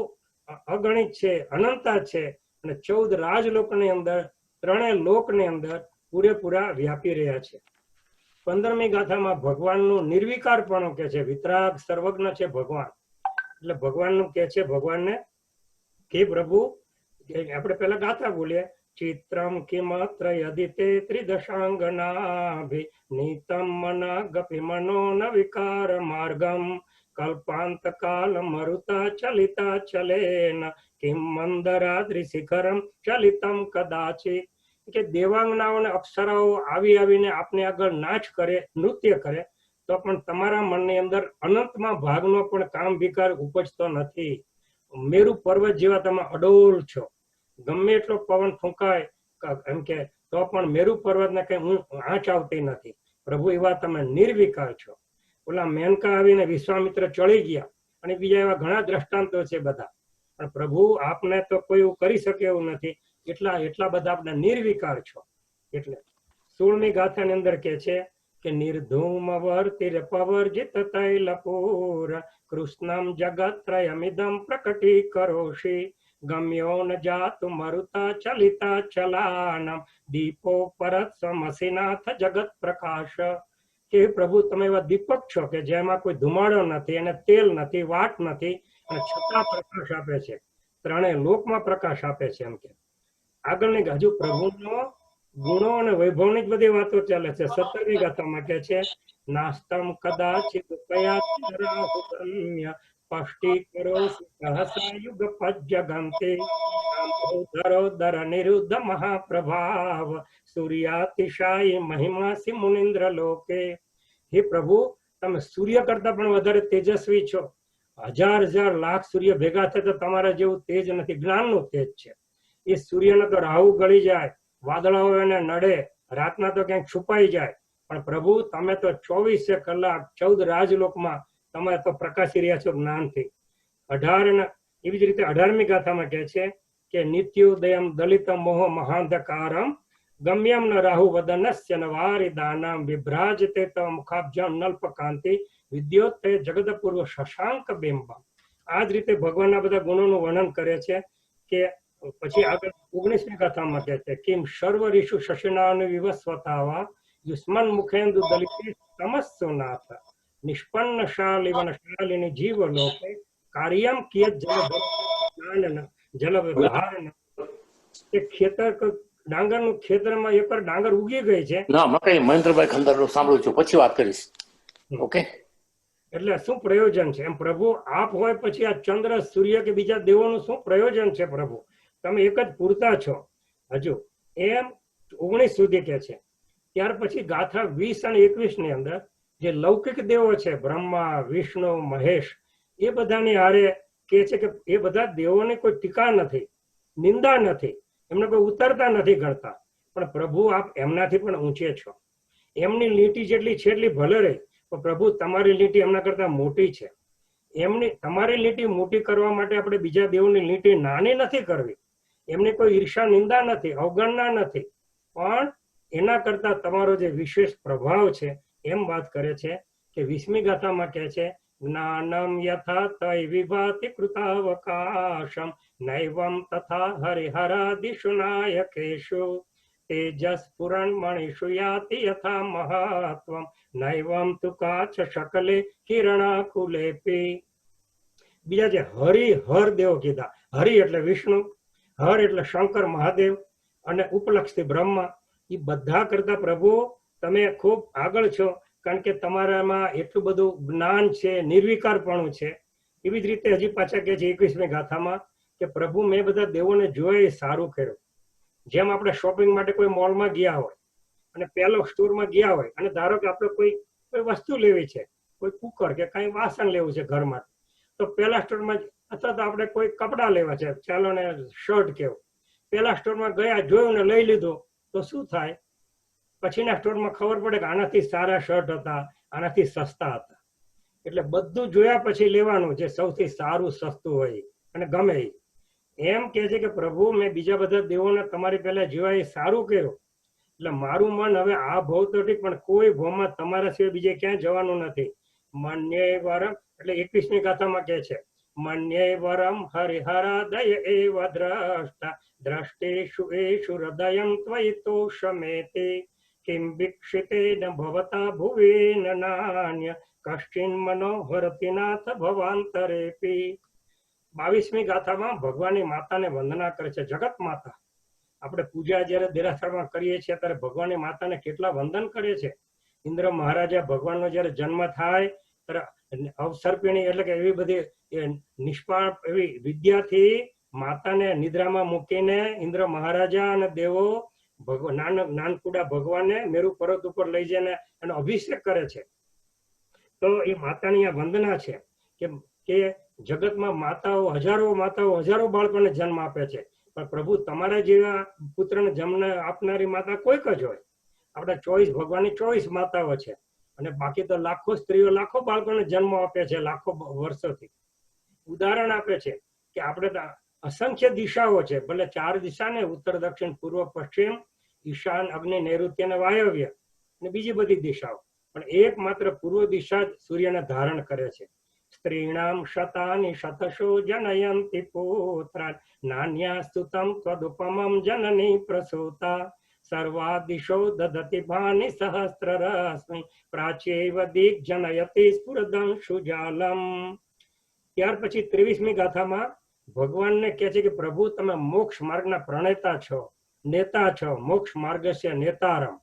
અગણિત છે, અનંતા છે, અને 14 રાજલોકની અંદર, ત્રણેય લોકની અંદર પૂરેપૂરા વ્યાપી રહ્યા છે. 15મી ગાથામાં ભગવાનનું નિર્વિકારપણું કે છે, વિતરાગ સર્વજ્ઞ છે ભગવાન. એટલે ભગવાનનું કે છે, ભગવાનને કે પ્રભુ, આપણે પેલા ગાથા બોલીએ, ચિત્રમ કિમત્ર યદિતે ત્રિદશાંગનાભિ નીતમ મના ગપિ મનો ન વિકાર માર્ગમ કલ્પાંત કાલ મરુતા ચલિતા ચલેન કિમ મંદરાદ્રિ શિખરમ ચલિતમ કદાચિત. કે દેવાંગનાઓ અને અપ્સરાઓ આવી આવીને આપને આગળ નાચ કરે, નૃત્ય કરે, તો પણ તમારા મનની અંદર અનંતમાં ભાગનો પણ કામ વિકાર ઉપજતો નથી. મેરુ પર્વત જેવા તમે અડોલ છો, ગમે એટલો પવન ફૂંકાય એમ કે તો પણ મેરુ પર્વતને કઈ આંચ આવતી નથી. પ્રભુ એવા તમે નિર્વિકાર છો. ઓલા મેનકા આવીને વિશ્વામિત્ર ચડી ગયા, અને બીજા એવા ઘણા દ્રષ્ટાંતો છે બધા, પણ પ્રભુ આપને તો કોઈ એવું કરી શકે એવું નથી, એટલા બધા આપણે નિર્વિકાર છો. એટલે 16મી ગાથાની અંદર કે છે કે નિર્ધૂમ વર્તિર પવર્જિત તૈલપુર કૃષ્ણમ જગત્રયમિદમ પ્રકટી કરોષિ ગમ્યો ન જાતુ મરુતા ચલિતા ચલાનમ દીપો પરત સમસીનાથ જગત પ્રકાશ. કે પ્રભુ તમે એવા દીપક છો કે જેમાં કોઈ ધુમાડો નથી, અને તેલ નથી, વાટ નથી, અને છતાં પ્રકાશ આપે છે, ત્રણેય લોકમાં પ્રકાશ આપે છે. એમ કે આગળની હજુ પ્રભુનો ગુણો અને વૈભવની જ બધી વાતો ચાલે છે. 17મી ગાથામાં કે છે નાસ્તમ કદાચિત કયા પષ્ટી કરો સહસાયુગ પજ્જગંતે ધરોધર નિરુદ્ધ મહાપ્રભાવ સૂર્યાતિશાયી મહિમાસી મુનિન્દ્ર લોકે. હે પ્રભુ, તમે સૂર્ય કરતા પણ વધારે તેજસ્વી છો. 1000 લાખ સૂર્ય ભેગા થાય તો તમારા જેવું તેજ નથી, જ્ઞાનનું તેજ છે. એ સૂર્યને તો રાહુ ગળી જાય, વાદળાઓ એને નડે, રાતના તો ક્યાંક છુપાઈ જાય, પણ પ્રભુ તમે તો 24 કલાક 14 રાજલોકમાં તમે તો પ્રકાશી રહ્યા છો જ્ઞાનથી. 18 એવી જ રીતે 18મી ગાથામાં કહે છે કે નિત્યોદયમ દલિત મોહ મહાંધકારમ ગમ્યમ ન રાહુ વદનસ્ય નવારી દાનમ વિભ્રાજતે તવ મુખાબ્જમ નલ્પકાંતિ વિદ્યોતે જગદપૂર્વ શશાંક બિંબમ. આ જ રીતે ભગવાનના બધા ગુણોનું વર્ણન કરે છે. કે પછી આગળ 19મી ગાથામાં કહે છે કિમ સર્વ ઋષુ શશનાનું વિવસ્વતાવા યુષ્મન મુખેન્દુ દલિતે તમસ્સુનાથ નિષ્પન્ન શાલિવન શાલિની જીવ લોકે કાર્યમ કિયત જલ ધારણ. કે ખેતર ડાંગરનું ખેતરમાં એકવાર ડાંગર ઉગી ગઈ છે. ના મકઈ મહેન્દ્રભાઈ ખંદર સાંભળું છું, પછી વાત કરીશ. ઓકે, એટલે શું પ્રયોજન છે? એમ પ્રભુ આપ હોય પછી આ ચંદ્ર સૂર્ય કે બીજા દેવોનું શું પ્રયોજન છે? પ્રભુ તમે એક જ પૂરતા છો. હજુ એમ 19 સુધી કે છે. ત્યાર પછી ગાથા 20 અને 21 ની અંદર જે લૌકિક દેવો છે, બ્રહ્મા, વિષ્ણુ, મહેશ, એ બધાની હારે કે છે કે એ બધા દેવોની કોઈ ટીકા નથી, નિંદા નથી, એમને કોઈ ઉતરતા નથી ગણતા, પણ પ્રભુ આપ એમનાથી પણ ઊંચે છો. એમની લીટી જેટલી છે એટલી ભલે રહી, પણ પ્રભુ તમારી લીટી એમના કરતા મોટી છે. તમારી લીટી મોટી કરવા માટે આપણે બીજા દેવોની લીટી નાની નથી કરવી, એમની કોઈ ઈર્ષા નિંદા નથી, અવગણના નથી, પણ એના કરતા તમારો જે વિશેષ પ્રભાવ છે એમ વાત કરે છે. કે 20મી ગાથામાં કહે છે જ્ઞાનમ યથા તૈ વિભાતિ કૃતાવકાશમ નૈવમ તથા હરિહરાદિષુ નાયકેષુ તેજસ પુરણ મણિષુ યાતિ યથા મહાત્વમ નૈવમ તુ કાચ શકલે કિરણાકુલેપી. બીજા જે હર દેવ કીધા, હરિ એટલે વિષ્ણુ, હર એટલે શંકર મહાદેવ, અને ઉપલક્ષથી બ્રહ્મા, એ બધા કરતા પ્રભુ તમે ખૂબ આગળ છો, કારણ કે તમારામાં એટલું બધું જ્ઞાન છે, નિર્વિકારપણું છે. એવી જ રીતે હજી પાછા કહે છે 21મી ગાથામાં કે પ્રભુ મેં બધા દેવોને જોયા, એ સારું કર્યું. જેમ આપણે શોપિંગ માટે કોઈ મોલમાં ગયા હોય અને પહેલો સ્ટોરમાં ગયા હોય, અને ધારો કે આપણે કોઈ કોઈ વસ્તુ લેવી છે, કોઈ કુકર કે કઈ વાસણ લેવું છે ઘરમાં, તો પેલા સ્ટોરમાં અથવા તો આપણે કોઈ કપડા લેવા છે, ચાલો ને શર્ટ કેવું, પેલા સ્ટોરમાં ગયા, જોયું ને લઈ લીધું, તો શું થાય? પછીના સ્ટોરમાં ખબર પડે કે આનાથી સારા શર્ટ હતા, આનાથી સસ્તા હતા. એટલે બધું જોયા પછી લેવાનું, જે સૌથી સારું સસ્તું હોય અને ગમે. એમ કે છે કે પ્રભુ, મેં બીજા બધા દેવોને તમારી પહેલા જોયા, એ સારું કર્યું, એટલે મારું મન હવે આ ભવ તો ઠીક, પણ કોઈ ભવમાં તમારા સિવાય બીજે ક્યાંય જવાનું નથી. મન્યે વરમ, એટલે 21મી ગાથામાં કે છે, મન્યે વરમ હરિહરાદય એવ દ્રષ્ટા દ્રષ્ટેષુ એષુ હૃદયં ત્વયિ તોષમેતે કિમ વિક્ષિતેન ભવતા ભુવેન નાન્ય કશ્ચિન મનોહરતિ નાથ ભવાંતરેપી. 22મી ગાથામાં ભગવાનની માતાને વંદના કરે છે, જગત માતા. આપણે પૂજા જયારે દેરાસરમાં કરીએ છીએ ત્યારે ભગવાનની માતાને કેટલા વંદન કરે છે. ઇન્દ્ર મહારાજા ભગવાનનો જયારે જન્મ થાય ત્યારે અવસર્પિણી એટલે કે એવી બધી નિષ્પાળ એવી વિદ્યાથી માતાને નિદ્રામાં મૂકીને ઇન્દ્ર મહારાજા અને દેવો નાનકુડા ભગવાનને મેરુ પર્વત ઉપર લઈ જઈને એનો અભિષેક કરે છે. તો એ માતાની આ વંદના છે કે જગતમાં માતાઓ હજારો બાળકોને જન્મ આપે છે, પણ પ્રભુ તમારા જેવા પુત્રને જન્મ આપનારી માતા કોઈક જ હોય. આપણા 24 ભગવાનની 24 માતાઓ છે, અને બાકી તો લાખો સ્ત્રીઓ લાખો બાળકોને જન્મ આપે છે લાખો વર્ષોથી. ઉદાહરણ આપે છે કે આપણે અસંખ્ય દિશાઓ છે, ભલે 4 દિશા ને, ઉત્તર દક્ષિણ પૂર્વ પશ્ચિમ ઈશાન અગ્નિ નૈઋત્ય અને વાયવ્ય, અને બીજી બધી દિશાઓ, પણ એકમાત્ર પૂર્વ દિશા જ સૂર્યને ધારણ કરે છે. સ્ત્રીણામ શતાની શતશો જનયંતિ પુત્રાન નાન્યાસ્તુ તમ ત્વદુપમમ જનની પ્રસૂતા સર્વા દિશો દદતિ ભાનિ સહસ્ત્ર રશ્મિ પ્રાચ્યૈવ દિગ જનયતિ સ્ફુરદંશુ જાલમ. ત્યાર પછી 23મી ગાથામાં ભગવાનને કહે છે કે પ્રભુ, તમે મોક્ષ માર્ગના પ્રણેતા છો, નેતા છો, મોક્ષ માર્ગ છે નેતારમ,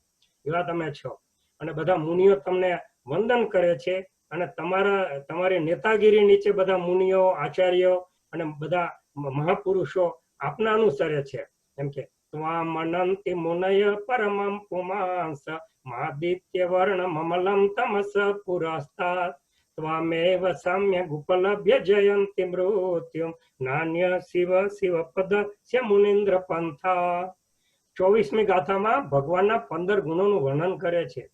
એવા તમે છો. અને બધા મુનિઓ તમને વંદન કરે છે, અને તમારી નેતાગીરી નીચે બધા મુનિઓ, આચાર્યો અને બધા મહાપુરુષો આપને અનુસરે છે. એમ કે ત્વામનંતિ મુનય પરમં પુમાંસ માદિત્ય વર્ણ મમલમ તમસ પુરસ્તાત ત્વામેવ સમ્યક ઉપલભ્ય જયંતિ મૃત્યુમ નાન્ય શિવ શિવ પદ સે મુનિન્દ્ર પંથા. 24મી ગાથામાં ભગવાનના 15 ગુણોનું વર્ણન કરે છે.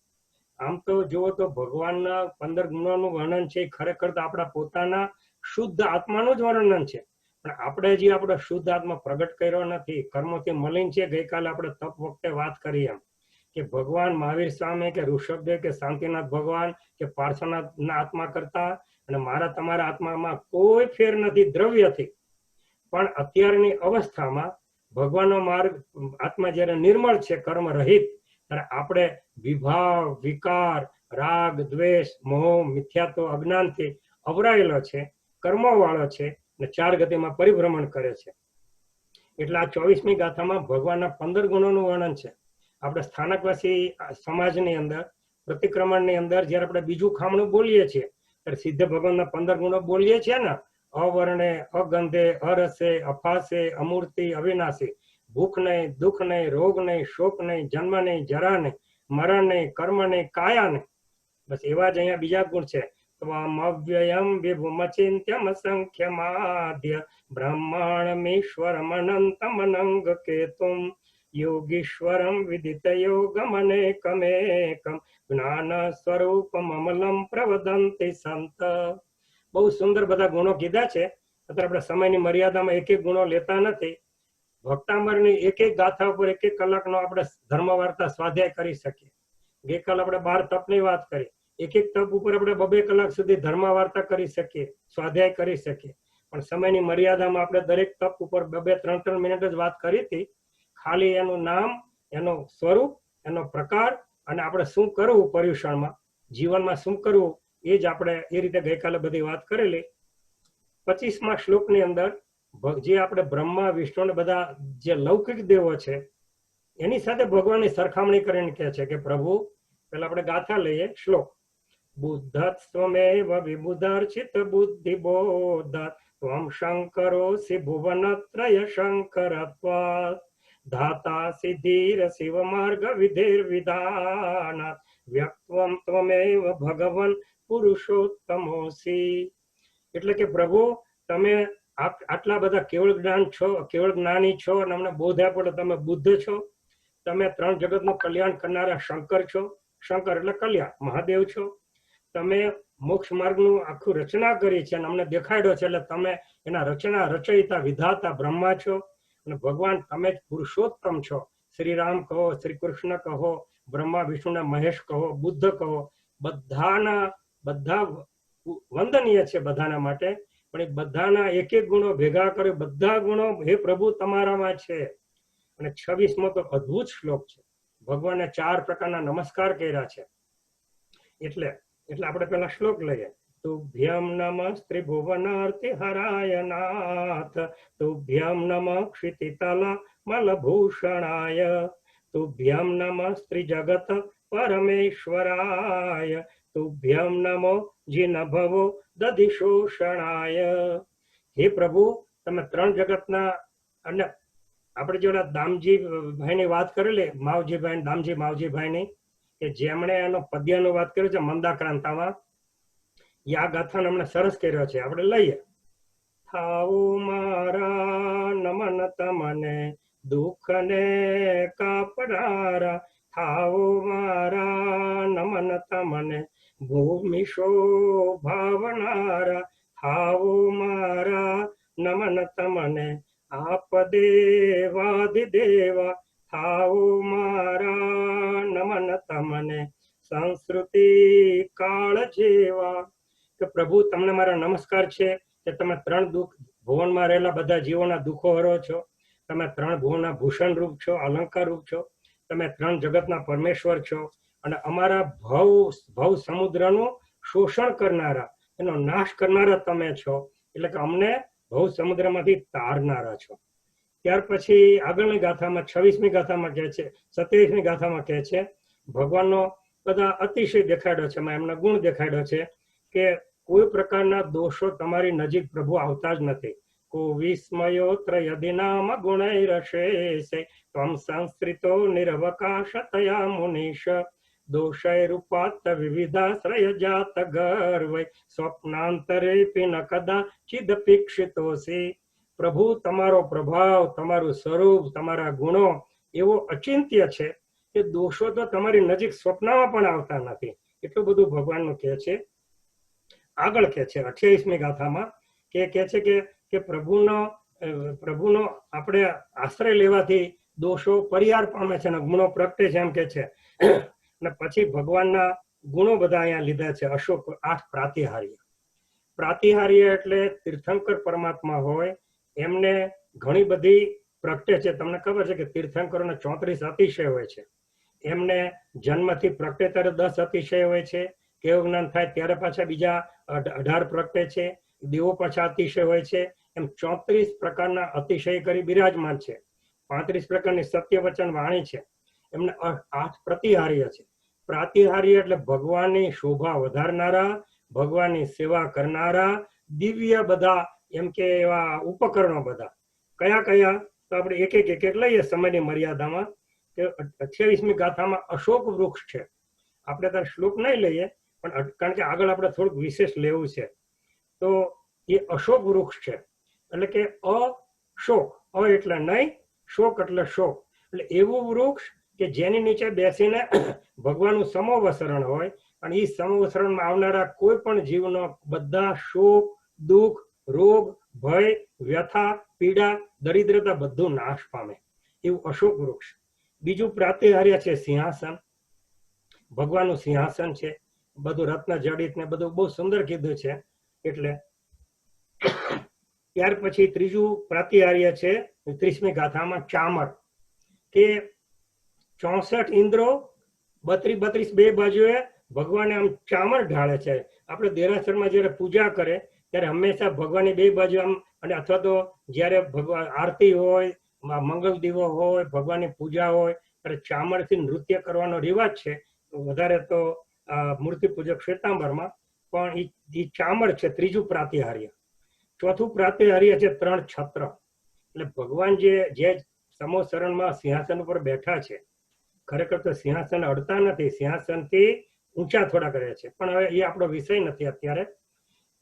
આમ તો જુઓ તો ભગવાનના 15 ગુણોનું વર્ણન છે ખરેખર તો આપણા પોતાના શુદ્ધ આત્માનું જ વર્ણન છે, પણ આપણે હજી આપણો શુદ્ધ આત્મા પ્રગટ કર્યો નથી, કર્મોથી મલિન છે. ગઈકાલે આપણે તપ વખતે વાત કરી એમ કે ભગવાન મહાવીર સ્વામી કે ઋષભદેવ કે શાંતિનાથ ભગવાન કે પાર્શ્વનાથના આત્મા કરતા અને મારા તમારા આત્મામાં કોઈ ફેર નથી દ્રવ્યથી. પણ અત્યારની અવસ્થામાં ભગવાનનો માર્ગ આત્મા જયારે નિર્મળ છે, કર્મ રહિત, ત્યારે આપણે વિભાવ, વિકાર, રાગ, દ્વેષ, મોહ, મિથ્યાત્વ, અજ્ઞાનથી અવરાયેલો છે, કર્મો વાળો છે, અને 4 ગતિમાં પરિભ્રમણ કરે છે. એટલે આ 24મી ગાથામાં ભગવાનના 15 ગુણોનું વર્ણન છે. આપણે સ્થાનકવાસી સમાજની અંદર પ્રતિક્રમણની અંદર જયારે આપણે બીજું ખામણું બોલીએ છીએ ત્યારે સીધે ભગવાનના 15 ગુણો બોલીએ છીએ ને, અવર્ણે, અગંધે, અરસે, અફાસે, અમૂર્તિ, અવિનાશી, ભૂખ નહીં, દુઃખ નહીં, રોગ નહીં, શોક નહીં, જન્મ નહીં, જરા નહીં, મરણ નહીં, કર્મ નહીં, કાયા નહીં. બસ એવા જ અહીંયા બીજા ગુણ છે. ત્વમવ્યયમ વિભુમચિંત્યમ સંખ્યમાદ્ય બ્રહ્માણમીશ્વરમ અનંતમ અનંગ કેતુમ યોગીશ્વરમ વિદિત યોગમનેકમેકમ જ્ઞાન સ્વરૂપમ અમલમ પ્રવદંતિ સંત. બહુ સુંદર બધા ગુણો કીધા છે. અત્યારે આપણે સમયની મર્યાદામાં એક એક ગુણો લેતા નથી. ભક્તામરની એક ગાથા ઉપર એક કલાકનો આપણે ધર્મ વાર્તા સ્વાધ્યાય કરી શકીએ. ગઈકાલ આપણે 12 તપની વાત કરી, એક તપ ઉપર આપણે 2 કલાક સુધી ધર્મ વાર્તા કરી શકીએ, સ્વાધ્યાય કરી શકીએ. પણ સમયની મર્યાદામાં આપણે દરેક તપ ઉપર 2-3 મિનિટ જ વાત કરી હતી. ખાલી એનું નામ, એનું સ્વરૂપ, એનો પ્રકાર અને આપણે શું કરવું પર્યુષણમાં, જીવનમાં શું કરવું, એ જ આપણે એ રીતે ગઈકાલે બધી વાત કરેલી. 25મા શ્લોકની અંદર જે આપણે બ્રહ્મા, વિષ્ણુ ને બધા જે લૌકિક દેવો છે એની સાથે ભગવાનની સરખામણી કરીને કહે છે કે પ્રભુ, પેલા આપણે ગાથા લઈએ. શ્લોક: બુદ્ધત્વમેવ વિબુધાર્ચિત બુદ્ધિ બોધાત ત્વમ શંકરોસि ભુવનત્રય શંકરત્વાત ધાતા સિદ્ધિર શિવ માર્ગ વિધેર વિધાનાત વ્યક્તમ ત્વમેવ ભગવન પુરુષોત્તમોસી. એટલે કે પ્રભુ તમે આટલા બધા કેવળ જ્ઞાન છો, કેવળ જ્ઞાની છો, અને અમને બોધ આપો તમે બુદ્ધ છો. તમે ત્રણ જગતનું કલ્યાણ કરનારા શંકર છો. શંકર એટલે કલ્યાણ, મહાદેવ છો. તમે મોક્ષ માર્ગનું આખું રચના કરી છે અને અમને દેખાડ્યો છે, એટલે તમે એના રચના રચયિતા વિધાતા બ્રહ્મા છો. અને ભગવાન તમે જ પુરુષોત્તમ છો. શ્રી રામ કહો, શ્રી કૃષ્ણ કહો, બ્રહ્મા વિષ્ણુ મહેશ કહો, બુદ્ધ કહો, બધા વંદનીય છે બધાના માટે. પણ એ બધાના એક એક ગુણો ભેગા કરે, બધા ગુણો હે પ્રભુ તમારામાં છે. અને 26મો તો અદ્ભુત શ્લોક છે. ભગવાને 4 પ્રકારના નમસ્કાર કર્યા છે. એટલે આપણે પેલા શ્લોક લઈએ. તુભ્યમ નમઃ ત્રિભુવનાર્તિ હરાય નાથ, તુભ્યમ નમઃ ક્ષિતિતલ મલભૂષણાય, તુભ્યમ નમઃ ત્રિજગત પરમેશ્વરાય, તુભ્યમ નમો જીનભવો દધિશોષણાય. હે પ્રભુ તમે ત્રણ જગતના, અને આપણે જોડે દામજી ભાઈની વાત કરેલી, માવજીભાઈ, દામજી માવજીભાઈની, કે જેમણે એનો પદ્યનો વાત કર્યો છે મંદાક્રાંતામાં. આ ગાથાનો અમને સરસ કર્યો છે, આપણે લઈએ. થાઓ મારા નમન તમને દુઃખ ને કાપનારા, થાઓ મારા નમન તમને ભૂમિ શોભાવનારા, થાઓ મારા નમન તમને આપ દેવાધિદેવા, થાઓ મારા નમન તમને સંસ્કૃતિ કાળ જેવા. કે પ્રભુ તમને મારા નમસ્કાર છે કે તમે ત્રણ દુઃખ ભુવનમાં રહેલા બધા જીવોના દુઃખો હરો છો. તમે ત્રણ ભુવનના ભૂષણ રૂપ છો, અલંકાર રૂપ છો. તમે ત્રણ જગતના પરમેશ્વર છો. અને અમારા ભવ સમુદ્રનું શોષણ કરનારા, એનો નાશ કરનારા તમે છો. એટલે કે અમને ભવ સમુદ્રમાંથી તારનારા છો. ત્યાર પછી આગળની ગાથામાં 26મી ગાથામાં કહે છે, 27મી ગાથામાં કહે છે, ભગવાનનો બધા અતિશય દેખાડ્યો છે, એમના ગુણ દેખાડ્યો છે કે કોઈ પ્રકારના દોષો તમારી નજીક પ્રભુ આવતા જ નથી. કો વિસ્મયોત્ર યદિનામ ગુણૈરશેષે ત્વમ સંસ્કૃતો નિરવકાશતયા મુનિશ, દોષૈરુપાત્ત વિવિધાશ્રય જાત ગર્વૈ સ્વપ્નાંતરેપી ન કદાચિદપેક્ષિતોસી. પ્રભુ તમારો પ્રભાવ, તમારું સ્વરૂપ, તમારા ગુણો એવો અચિંત્ય છે કે દોષો તો તમારી નજીક સ્વપ્નમાં પણ આવતા નથી. એટલું બધું ભગવાનનું કહે છે. આગળ કહે છે 28મી ગાથામાં કે છે કે પ્રભુનો આપણે આશ્રય લેવાથી દોષો પરિહાર પામે છે અને ગુણો પ્રગટે છે, એમ કે છે. અને પછી ભગવાનના ગુણો બધા અહીંયા લીધા છે. અશોક 8 પ્રાતિહાર્ય. પ્રાતિહાર્ય એટલે તીર્થંકર પરમાત્મા હોય, એમને ઘણી બધી પ્રગટે છે. તમને ખબર છે કે તીર્થંકરોને 34 અતિશય હોય છે. એમને જન્મથી પ્રગટે ત્યારે 10 અતિશય હોય છે. કેવું જ્ઞાન થાય ત્યારે પાછા બીજા 18 પ્રગટે છે. દેવો પાછા અતિશય હોય છે. એમ 34 પ્રકારના અતિશય કરી બિરાજમાન છે. 35 પ્રકારની સત્ય વચન વાણી છે. એમને 8 પ્રતિહાર્ય છે. પ્રાતિહાર્ય એટલે ભગવાનની શોભા વધારનારા, ભગવાનની સેવા કરનારા, દિવ્ય બધા એમ કે એવા ઉપકરણો બધા. કયા કયા તો આપણે એક એક લઈએ સમયની મર્યાદામાં. કે 28મી ગાથામાં અશોક વૃક્ષ છે. આપણે તાર શ્લોક નહીં લઈએ, પણ કારણ કે આગળ આપણે થોડુંક વિશેષ લેવું છે. તો એ અશોક વૃક્ષ છે. એટલે કે અશોક, અ એટલે નહીં, શોક એટલે શોક. એટલે એવું વૃક્ષ કે જેની નીચે બેસીને ભગવાનનું સમોવસરણ હોય, અને એ સમોવસરણમાં આવનારા કોઈ પણ જીવનો બધા શોક, દુઃખ, રોગ, ભય, વ્યથા, પીડા, દરિદ્રતા બધું નાશ પામે, એવું અશોક વૃક્ષ. બીજું પ્રાતિહાર્ય છે સિંહાસન. ભગવાનનું સિંહાસન છે, બધું રત્ન જડિત ને બધું બહુ સુંદર કીધું છે. એટલે ત્યાર પછી ત્રીજું પ્રાતિહાર્ય છે 30મી ગાથામાં ચામર. કે 64 ઇન્દ્રો 32 બે બાજુએ ભગવાને આમ ચામર ઢાળે છે. આપણે દેરાસરમાં જયારે પૂજા કરે ત્યારે હંમેશા ભગવાનની બે બાજુ આમ, અને અથવા તો જયારે ભગવાન આરતી હોય, મંગલ દીવો હોય, ભગવાનની પૂજા હોય ત્યારે ચામરથી નૃત્ય કરવાનો રિવાજ છે. વધારે તો મૂર્તિ પૂજક શ્વેતાંબરમાં, પણ એ ચામર છે. ત્રીજું પ્રાતિહાર્ય. ચોથું પ્રાતિહાર્ય છે 3 છત્ર. એટલે ભગવાન જે સમોસરણમાં સિંહાસન ઉપર બેઠા છે, ખરેખર તો સિંહાસન અડતા નથી, સિંહાસનથી ઊંચા થોડા કરે છે, પણ હવે એ આપણો વિષય નથી અત્યારે.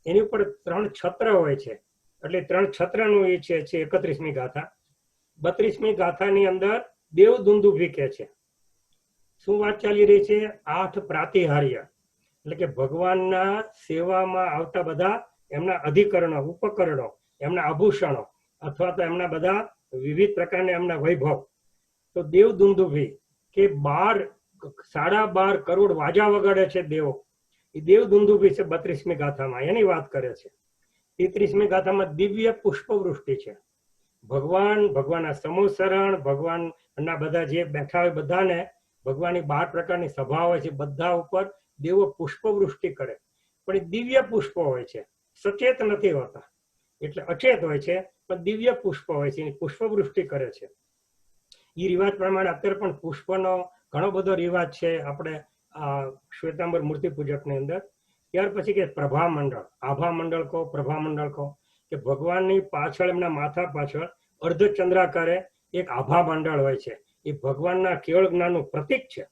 એની ઉપર 3 છત્ર હોય છે, એટલે 3 છત્રનું એ છે 31મી ગાથા. 32મી ગાથાની અંદર દેવ દુંદુભી કહે છે. શું વાત ચાલી રહી છે? 8 પ્રાતિહાર્ય, એટલે કે ભગવાનના સેવામાં આવતા બધા એમના અધિકરણો, ઉપકરણો, એમના આભૂષણો અથવા તો એમના બધા વિવિધ પ્રકારના એમના વૈભવ. તો દેવ દુંદુભી કે 12.5 કરોડ વાજા વગાડે છે દેવો, એ દેવ દુંદુભી છે 32મી ગાથામાં, એની વાત કરે છે. 33મી ગાથામાં દિવ્ય પુષ્પવૃષ્ટિ છે. ભગવાનના સમૂહસરણ, ભગવાનના બધા જે બેઠા હોય બધાને, ભગવાનની 12 પ્રકારની સભા હોય છે, બધા ઉપર દેવો પુષ્પવૃષ્ટિ કરે. પણ એ દિવ્ય પુષ્પો હોય છે, સચેત નથી હોતા, એટલે અચેત હોય છે, પણ દિવ્ય પુષ્પ હોય છે, એની પુષ્પવૃષ્ટિ કરે છે. એ રિવાજ પ્રમાણે અત્યારે પણ પુષ્પનો ઘણો બધો રિવાજ છે આપણે શ્વેતાંબર મૂર્તિ પૂજકની અંદર. ત્યાર પછી કે પ્રભા મંડળ, આભા મંડળ કહો, પ્રભા મંડળ કહો, કે ભગવાનની પાછળ, એમના માથા પાછળ અર્ધ ચંદ્રાકારે એક આભા મંડળ હોય છે. એ ભગવાનના કેવળ જ્ઞાનનું પ્રતીક છે.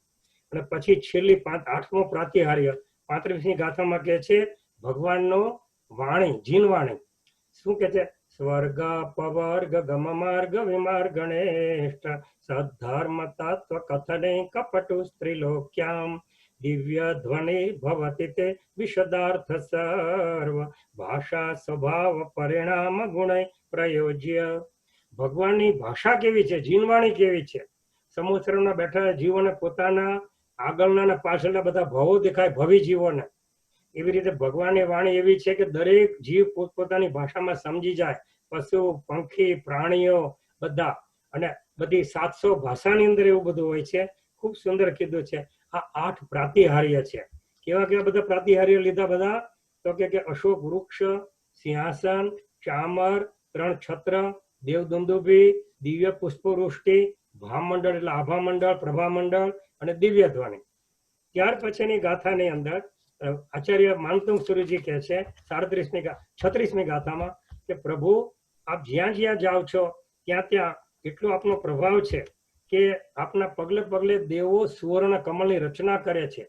અને પછી છેલ્લી 8મો પ્રાતિહાર્ય 35મી ગાથામાં કહે છે ભગવાનનો વાણી, જીનવાણી. શું કે છે? સ્વર્ગ પવર્ગ ગમ માર્ગ વિમાર્ગ ગણેષ્ઠ સદ્ધર્મ તત્વ કથને કપટુ સ્ત્રીલોક્યામ દિવ્ય ધ્વનિ ભવતિ તે વિશદાર્થ સર્વ ભાષા સ્વભાવ પરિણામ ગુણ પ્રયોજ્ય. ભગવાનની ભાષા કેવી છે, જીનવાણી કેવી છે? સમુદ્રમાં બેઠા જીવોને પોતાના આગળના અને પાછળના બધા ભવો દેખાય, ભવી જીવોને. એવી રીતે ભગવાનની વાણી એવી છે કે દરેક જીવ પોતપોતાની ભાષામાં સમજી જાય, પશુ, પંખી, પ્રાણીઓ બધા, અને બધી 700 ભાષાની અંદર એવું બધું હોય છે. ખૂબ સુંદર કીધું છે. આ 8 પ્રાતિહાર્ય છે. કેવા કેવા બધા પ્રાતિહાર્ય લીધા બધા? તો કે અશોક વૃક્ષ, સિંહાસન, ચામર, 3 છત્ર, દેવ દુંદુભી, દિવ્ય પુષ્પવૃષ્ટિ, ભામંડળ એટલે આભા મંડળ, પ્રભા મંડળ અને દિવ્ય ધ્વનિ. ત્યાર પછીની ગાથાની અંદર આચાર્ય માનતુંગ સુરીજી કહે છે 36મી ગાથામાં કે પ્રભુ આપ જ્યાં જ્યાં જાઓ છો ત્યાં ત્યાં એટલો આપનો પ્રભાવ છે કે આપના પગલે પગલે દેવો સુવર્ણ કમળની રચના કરે છે.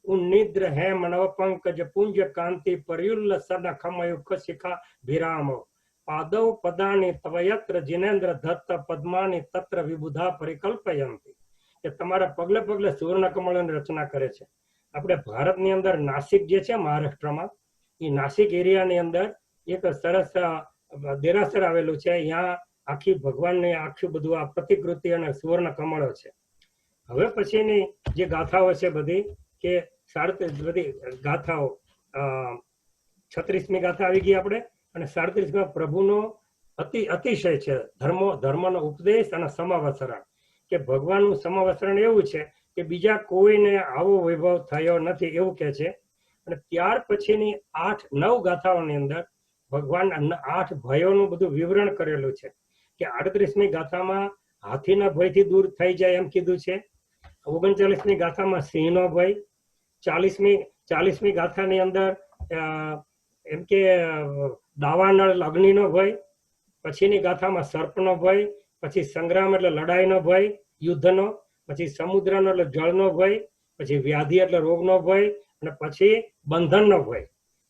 ઉન્નિદ્ર હેમ નવ પંકજ પુંજ કાંતિ પર્યુલ્લસન ખમયુખ શિખા ભિરામો પાદવ પદાની તવયત્ર જિનેન્દ્ર દત્ત પદ્માની તત્ર વિબુધા પરિકલ્પયંતી. કે તમારા પગલે પગલે સુવર્ણ કમળની રચના કરે છે. આપણે ભારતની અંદર નાસિક જે છે મહારાષ્ટ્રમાં, એ નાસિક એરિયાની અંદર એક સરસ દેરાસર આવેલું છે. અહીંયા આખી ભગવાનની આખી બધું આ પ્રતિકૃતિ અને સુવર્ણ કમળો છે. હવે પછીની જે ગાથાઓ છે બધી કે 37 બધી ગાથાઓ, 36મી ગાથા આવી ગઈ આપણે, અને 37માં પ્રભુનો અતિશય છે ધર્મનો ઉપદેશ અને સમાવસરણ. કે ભગવાનનું સમાવસરણ એવું છે કે બીજા કોઈને આવો વૈભવ થયો નથી એવું કે છે. અને ત્યાર પછીની 8-9 ગાથાઓની અંદર ભગવાન 8 ભયોનું બધું વિવરણ કરેલું છે. કે 38મી ગાથામાં હાથીના ભયથી દૂર થઈ જાય એમ કીધું છે. 39મી ગાથામાં સિંહનો ભય, 40મી ગાથાની અંદર એમ કે દાવાનળ અગ્નિનો ભય, પછીની ગાથામાં સર્પનો ભય, પછી સંગ્રામ એટલે લડાઈનો ભય, યુદ્ધનો, પછી સમુદ્રનો એટલે જળનો ભય, પછી વ્યાધિ એટલે રોગનો ભય, અને પછી બંધનનો ભય.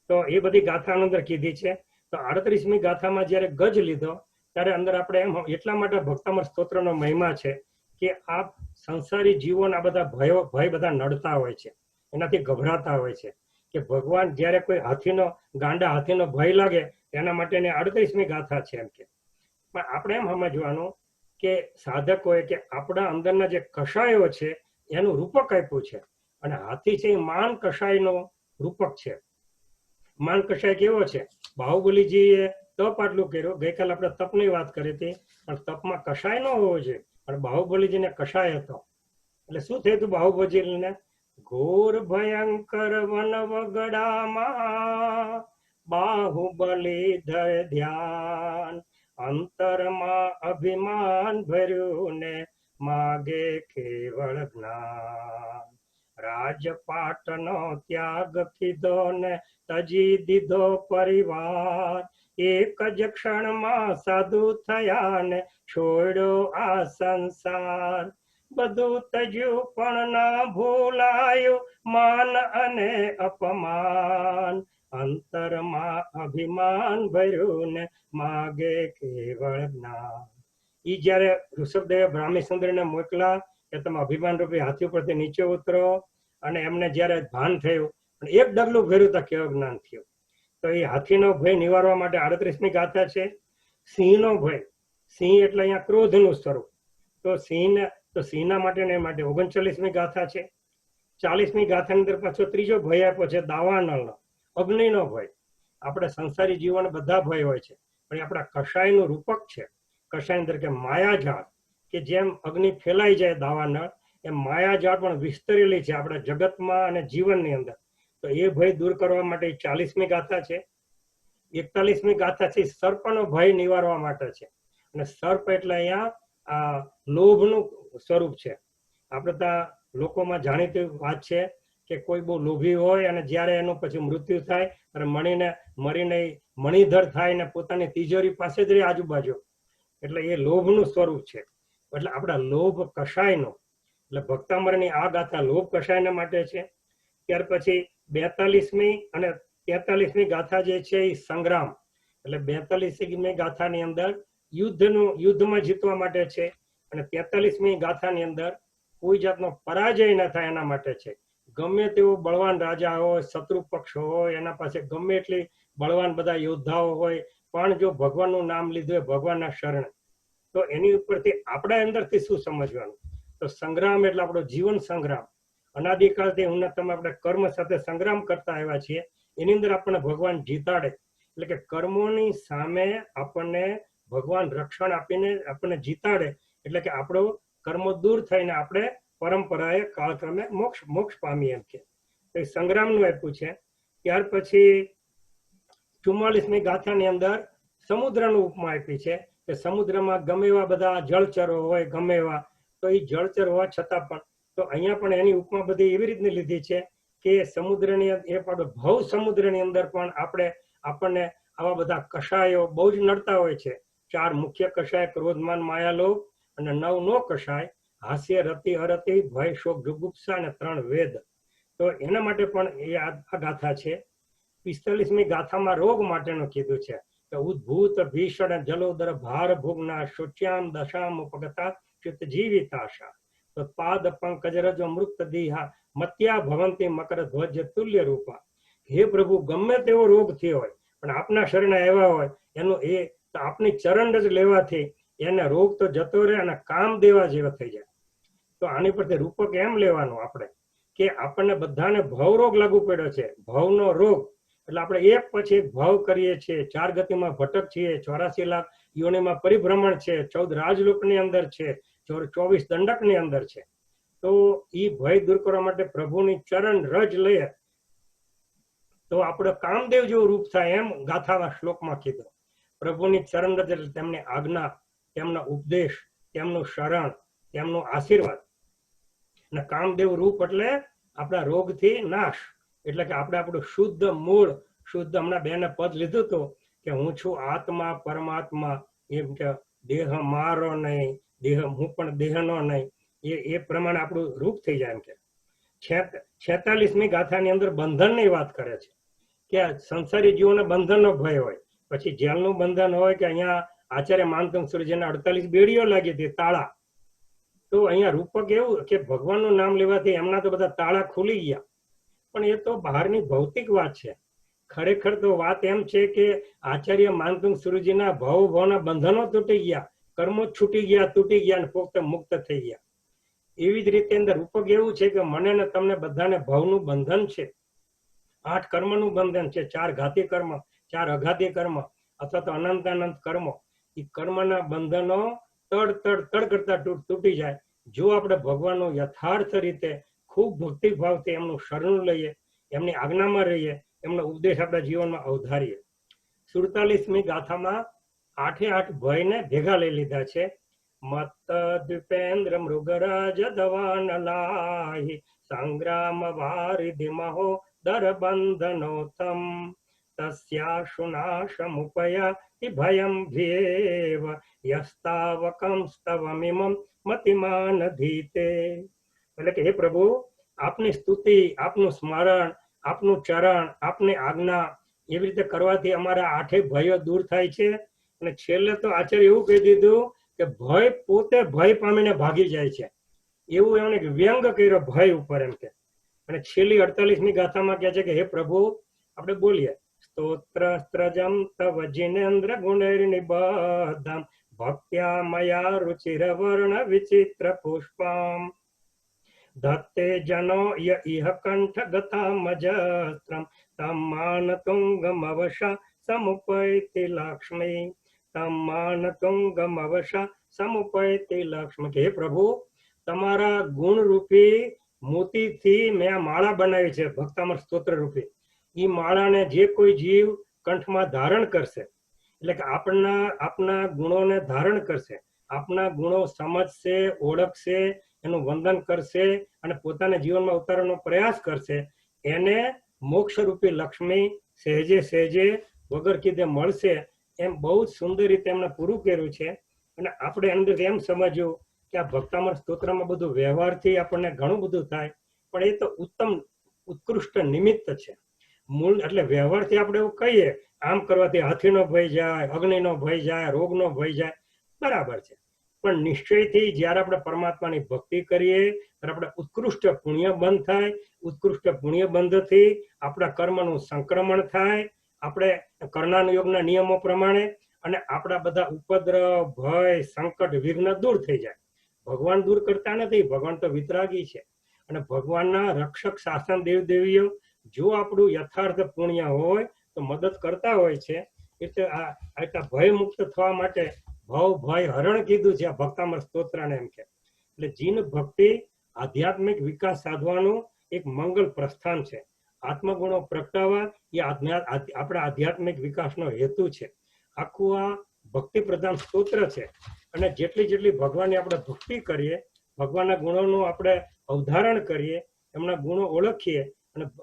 તો એ બધી ગાથાની અંદર કીધી છે. તો 38મી ગાથામાં જયારે ગજ લીધો ત્યારે અંદર આપણે એમ એટલા માટે ભક્તામૃત સ્તોત્રનો મહિમા છે કે આ સંસારી જીવોના બધા ભય બધા નડતા હોય છે, એનાથી ગભરાતા હોય છે. કે ભગવાન જયારે કોઈ ગાંડા હાથીનો ભય લાગે એના માટેની 38મી ગાથા છે એમ કે. પણ આપણે એમ સમજવાનું કે સાધકોએ કે આપણા અંદરના જે કષાયો છે એનું રૂપક આપ્યું છે, અને હાથી છે એ માન કષાયનો રૂપક છે. માન કષાય કેવો છે? બાહુબલીજીએ તપ આટલું કર્યું. ગઈકાલે આપણે તપની વાત કરી હતી, પણ તપમાં કષાય ન હોવો જોઈએ, પણ બાહુબલીજીને કષાય હતો. એટલે શું થયું હતું બાહુબલીને? ઘોર ભયંકર વન વગડામાં બાહુબલી ધર ધ્યાન, અંતરમાં અભિમાન ભર્યું ને માગે કેવળ જ્ઞાન. રાજપાટનો ત્યાગ કીધો ને તજી દીધો પરિવાર, એક જ ક્ષણમાં સાધુ થયા ને છોડ્યો આ સંસાર. બધું તજ્યું પણ ના ભૂલાયું માન અને અપમાન. અંતરમાં અભિમાન ભર્યું ને માગે કેવળ જ્ઞાન. ઈ જયારે ઋષભદેવે બ્રાહ્મણીસુંદરીને મોકલા કે તમે અભિમાન રૂપી હાથી ઉપરથી નીચે ઉતરો, અને એમને જયારે ભાન થયું અને એક ડગલું ભર્યું તો કેવું જ્ઞાન થયું. તો એ હાથીનો ભય નિવારવા માટે 38મી ગાથા છે. સિંહનો ભય, સિંહ એટલે અહીંયા ક્રોધનું સ્વરૂપ, તો સિંહના માટે 39મી ગાથા છે. 40મી ગાથાની અંદર પાછો ત્રીજો ભય આપ્યો છે દાવાનળનો, અગ્નિનો ભય. આપણે સંસારી જીવન બધા ભય હોય છે, પણ આપણા કષાયનું રૂપક છે. કષાય અંદર કે માયાજાળ, કે જેમ અગ્નિ ફેલાઈ જાય દાવાનળ, એમ માયાજાળ પણ વિસ્તરેલી છે આપણા જગતમાં અને જીવનની અંદર. તો એ ભય દૂર કરવા માટે 40મી ગાથા છે. 41મી ગાથા છે સર્પનો ભય નિવારવા માટે છે. અને સર્પ એટલે અહીંયા લોભનું સ્વરૂપ છે. આપણે ત્યાં લોકોમાં જાણીતી વાત છે કે કોઈ બહુ લોભી હોય અને જ્યારે એનું પછી મૃત્યુ થાય અને મરીને મણિધર થાય ને પોતાની તિજોરી પાસે જ રહે આજુબાજુ, એટલે એ લોભનું સ્વરૂપ છે. એટલે આપણા લોભ કષાયનો, એટલે ભક્તામરની આ ગાથા લોભ કષાયના માટે છે. ત્યાર પછી 42મી અને 43મી ગાથા જે છે એ સંગ્રામ, એટલે 42મી ગાથાની અંદર યુદ્ધમાં જીતવા માટે છે, અને 43મી ગાથાની અંદર કોઈ જાતનો પરાજય ન થાય એના માટે છે. ગમે તેવો બળવાન રાજા હોય, શત્રુ પક્ષ હોય, એના પાસે ગમે એટલી બળવાન બધા યોદ્ધાઓ હોય, પણ જો ભગવાનનું નામ લીધું હોય ભગવાનના શરણ, તો એની ઉપરથી આપણા અંદરથી શું સમજવાનું? તો સંગ્રામ એટલે આપણો જીવન સંગ્રામ. અનાદિકાળથી હું તમે આપણે કર્મ સાથે સંગ્રામ કરતા આવ્યા છીએ, એની અંદર આપણને ભગવાન જીતાડે. એટલે કે કર્મોની સામે આપણને ભગવાન રક્ષણ આપીને આપણને જીતાડે, એટલે કે આપણો કર્મો દૂર થઈને આપણે પરંપરાએ કાળક્રમે મોક્ષ પામીએ એમ કે. તો સંગ્રામનું આપ્યું છે. ત્યાર પછી 44મી ગાથાની અંદર સમુદ્રનું ઉપમા આપી છે કે સમુદ્રમાં ગમે એવા બધા જળચરો હોય, ગમે એવા, તો એ જળચર હોવા છતાં પણ, તો અહીંયા પણ એની ઉપમા બધી એવી રીતની લીધી છે કે સમુદ્રની ભવ સમુદ્રની અંદર પણ આપણને આવા બધા કષાયો બહુ જ નડતા હોય છે. 4 મુખ્ય કષાય, ક્રોધમાન માયાલોભ, અને 9 નો કષાય, હાસ્ય રતિ અરતિ ભય શોક જુગુપ્સા, અને 3 વેદ. તો એના માટે પણ એ આ ગાથા છે. 45મી ગાથામાં રોગ માટેનું કીધું છે કે ઉદ્ભૂત ભીષણ જલોદર ભાર ભોગના શોચ્યામ દશામ ઉપગતા ચિત્ત જીવિતાશા. તો પાદ પંકજ રજ મૃત દીહા મત્યા ભવંતી મકર ધ્વજ તુલ્ય રૂપા. હે પ્રભુ, ગમે તેવો રોગ થયો હોય પણ આપના શરણે આવ્યા હોય, એનું તો આપની ચરણ જ લેવાથી એને રોગ તો જતો રહે અને કામ દેવા જેવા થઈ જાય. તો આની પરથી રૂપક એમ લેવાનું આપણે કે આપણને બધાને ભવરોગ લાગુ પડ્યો છે. ભવનો રોગ એટલે આપણે એક પછી એક ભાવ કરીએ છીએ, 4 ગતિમાં ભટક છીએ, 84 લાખ યોનિમાં પરિભ્રમણ છે, 14 રાજલોકની અંદર છે, 24 દંડકની અંદર છે. તો એ ભય દૂર કરવા માટે પ્રભુની ચરણ રજ લઈએ તો આપણે કામદેવ જેવું રૂપ થાય, એમ ગાથાના શ્લોકમાં કીધું. પ્રભુની ચરણ રજ એટલે તેમની આજ્ઞા, તેમનો ઉપદેશ, તેમનું શરણ, તેમનું આશીર્વાદ. અને કામદેવ રૂપ એટલે આપણા રોગથી નાશ, એટલે કે આપણે આપણું શુદ્ધ મૂળ, શુદ્ધ, હમણાં બેને પદ લીધું હતું કે હું છું આત્મા પરમાત્મા, એમ કે દેહ મારો નહીં, હું પણ દેહનો નહીં, એ પ્રમાણે આપણું રૂપ થઈ જાય. એમ કે 46મી ગાથાની અંદર બંધનની વાત કરે છે કે સંસારી જીવોને બંધનનો ભય હોય, પછી જેલનું બંધન હોય, કે અહીંયા આચાર્ય માનતંગ સૂર્યજીને 48 બેડીઓ લાગી હતી, તાળા. તો અહીંયા રૂપક એવું કે ભગવાનનું નામ લેવાથી એમના તો બધા તાળા ખુલી ગયા. પણ એ તો બહારની ભૌતિક વાત છે. ખરેખર તો વાત એમ છે કે આચાર્ય માનતુંગ સુરજીના ભવના બંધનો તૂટી ગયા, કર્મો છૂટી ગયા, તૂટી ગયા અને પોતે મુક્ત થઈ ગયા. એવી જ રીતે અંદર રૂપક એવું છે કે મને ને તમને બધાને ભવનું બંધન છે, 8 કર્મનું બંધન છે, 4 ઘાતી કર્મ, 4 અઘાતી કર્મ, અથવા તો અનંત કર્મો. એ કર્મના બંધનો તડ કરતા તૂટી જાય જો આપણે ભગવાનનું યથાર્થ રીતે ખૂબ ભક્તિભાવથી એમનું શરણું લઈએ, એમની આજ્ઞામાં રહીએ, એમનો ઉપદેશ આપણા જીવનમાં અવધારીએ. 47મી ગાથામાં 8 ભયને ભેગા લઈ લીધા છે. મત દ્વિપેન્દ્ર મૃગરાજ દવાન લાહી સંગ્રામ વારિધિ મહો દર બંધનોતમ. તસ્યાશુનાશમુપયાતિ ભયમ ભ્યેવ યસ્તાવકં સ્તવમિમં મતિમાન ધીતે. એટલે કે હે પ્રભુ, આપની સ્તુતિ, આપનું સ્મરણ, આપનું ચરણ, આપની આજ્ઞા એવી રીતે કરવાથી અમારા આઠે ભયો દૂર થાય છે. અને છેલ્લે તો આચાર્ય એવું કહી દીધું કે ભય પોતે ભય પામીને ભાગી જાય છે. એવું એમણે વ્યંગ કર્યો ભય ઉપર એમ કે. અને છેલ્લી 48મી ગાથામાં કહે છે કે હે પ્રભુ, આપણે બોલીએ સ્તોત્ર સ્ત્રજમ તવ જિનેન્દ્ર ગુણૈર્નિબદ્ધમ ભક્ત્યા મયા રુચિર વર્ણ વિચિત્ર પુષ્પમ ધત્તે જનો ય ઇહ કંઠ ગતામજસ્ત્રમ તમ્માન તુંગમવશા સમુપૈતિ લક્ષ્મી તમ્માન તુંગમવશા સમુપૈતિ લક્ષ્મી. હે પ્રભુ, તમારા ગુણ રૂપી મોતીથી મેં આ માળા બનાવી છે, ભક્તામૃત સ્તોત્ર રૂપી. એ માળાને જે કોઈ જીવ કંઠમાં ધારણ કરશે, એટલે કે આપના ગુણોને ધારણ કરશે, આપના ગુણો સમજશે, ઓળખશે, એનું વંદન કરશે અને પોતાના જીવનમાં ઉતારવાનો પ્રયાસ કરશે, એને મોક્ષરૂપી લક્ષ્મી સહેજે સહેજે વગર કીધે મળશે. એમ બહુ જ સુંદર રીતે એમને પૂરું કર્યું છે. અને આપણે અંદર એમ સમજ્યું કે આ ભક્તામૃત સ્તોત્રમાં બધું વ્યવહારથી આપણને ઘણું બધું થાય, પણ એ તો ઉત્કૃષ્ટ નિમિત્ત છે. મૂળ એટલે વ્યવહારથી આપણે એવું કહીએ આમ કરવાથી હાથીનો ભય જાય, અગ્નિનો ભય જાય, રોગનો ભય જાય, બરાબર છે. પણ નિશ્ચયથી જ્યારે આપણે પરમાત્માની ભક્તિ કરીએ ત્યારે આપણે ઉત્કૃષ્ટ પુણ્ય બંધ થાય. ઉત્કૃષ્ટ પુણ્ય બંધથી આપણા કર્મનું સંક્રમણ થાય, આપણે કર્ણાનુયોગના નિયમો પ્રમાણે, અને આપણા બધા ઉપદ્રવ, ભય, સંકટ, વિઘ્ન દૂર થઈ જાય. ભગવાન દૂર કરતા નથી, ભગવાન તો વિતરાગી છે. અને ભગવાનના રક્ષક શાસન દેવદેવીઓ જો આપણું યથાર્થ પુણ્ય હોય તો મદદ કરતા હોય છે. એટલે આ ભય મુક્ત થવા માટે ભવ ભય હરણ કીધું છે આ ભક્તામૃત સ્તોત્રને એમ કે. એટલે જીન ભક્તિ આધ્યાત્મિક વિકાસ સાધવાનું એક મંગલ પ્રસ્થાન છે. આત્મગુણો પ્રગટાવવા એ આપણા આધ્યાત્મિક વિકાસનો હેતુ છે. આખું આ ભક્તિ પ્રધાન સ્તોત્ર છે. અને જેટલી ભગવાનની આપણે ભક્તિ કરીએ, ભગવાનના ગુણોનું આપણે અવધારણ કરીએ, એમના ગુણો ઓળખીએ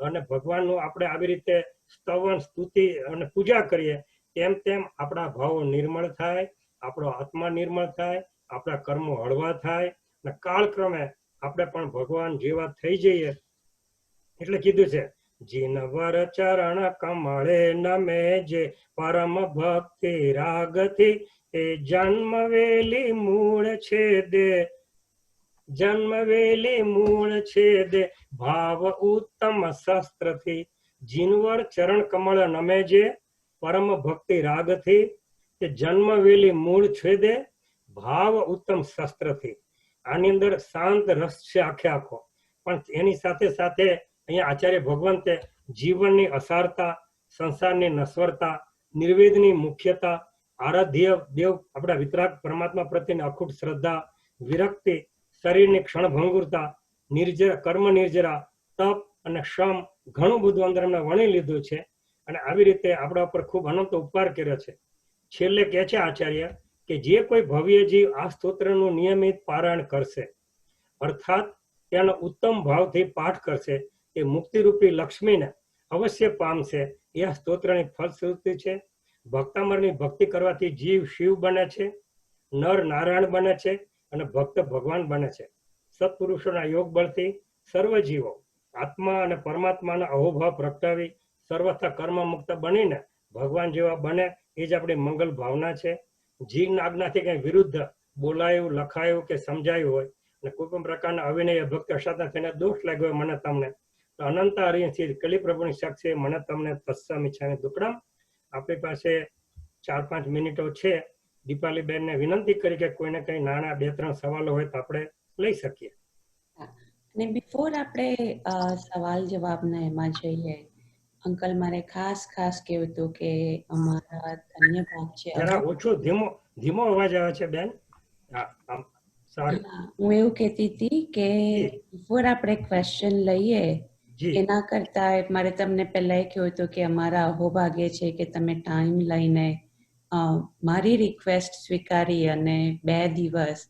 અને ભગવાનનું આપણે આવી રીતે સ્તવન, સ્તુતિ અને પૂજા કરીએ, તેમ આપણા ભાવો નિર્મળ થાય, આપણો આત્મા નિર્મળ થાય, આપણા કર્મો હળવા થાય અને કાળક્રમે આપણે પણ ભગવાન જેવા થઈ જઈએ. એટલે કીધું છે જીનવર ચરણ કમળે નમે જે પરમ ભક્તિ રાગથી એ જન્મવેલી મૂળ છેદે ભાવ ઉત્તમ શસ્ત્રથી. જીનવર ચરણ કમળ નમે જે પરમ ભક્તિ રાગથી તે જન્મવેલી મૂળ છેદે ભાવ ઉત્તમ શસ્ત્રથી. આની અંદર શાંત રસ છે આખો, પણ એની સાથે સાથે અહીંયા આચાર્ય ભગવંતે જીવનની અસારતા, સંસારની નશ્વરતા, નિર્વેદની મુખ્યતા, આરાધ્ય દેવ આપણા વિતરાગ પરમાત્મા પ્રત્યેની અખૂટ શ્રદ્ધા, વિરક્તિ, શરીરની ક્ષણભંગુરતા, કર્મ નિર્જરા, તપ અને શ્રમ, ઘણું બધું અંદર એમને વણી લીધું છે. અને આવી રીતે આપણા ઉપર ખૂબ અનંત ઉપકાર કર્યો છે. છેલ્લે કહે છે આચાર્ય કે જે કોઈ ભવ્ય જીવ આ સ્તોત્રનું નિયમિત પારાયણ કરશે, અર્થાત તેનો ઉત્તમ ભાવથી પાઠ કરશે, એ મુક્તિરૂપી લક્ષ્મીને અવશ્ય પામશે. એ આ સ્તોત્રની ફલશ્રુતિ છે. ભક્તામરની ભક્તિ કરવાથી જીવ શિવ બને છે, નર નારાયણ બને છે અને ભક્ત ભગવાન બને છે. સત્પુરુષોના યોગ બળથી સર્વ જીવો આત્મા અને પરમાત્માના અહોભાવ પ્રગટાવી સર્વથા કર્મ મુક્ત બનીને ભગવાન જેવા બને, એ જ આપણી મંગલ ભાવના છે. જીવના આજ્ઞાથી કંઈ વિરુદ્ધ બોલાયું, લખાયું કે સમજાયું હોય અને કોઈ પણ પ્રકારના અવિનય ભક્ત અસાધા થઈને દોષ લાગ્યો હોય મને તમને, તો અનંત હરિથી કલિપ્રભુની શક્તિ મને તમને તત્સમ ઈચ્છાને દુકડમ. આપણી પાસે 4-5 મિનિટો છે. દીપાલીબેનને વિનંતી કરી કે કોઈને કઈ નાના 2-3 સવાલો હોય તો આપણે લઈ શકીએ. અને બિફોર આપણે સવાલ જવાબના એમાં જઈએ, અંકલ મારે ખાસ કહેવું હતું કે અમારા ધન્યવાદ છે. ઓછો ધીમો અવાજ આવે છે બેન. હું એવું કહેતી હતી કે બિફોર આપણે ક્વેશ્ચન લઈએ એના કરતા મારે તમને પહેલા એ કહ્યું હતું કે અમારા અહોભાગ્ય છે કે તમે ટાઈમ લઈને મારી રિક્વેસ્ટ સ્વીકારી અને 2 દિવસ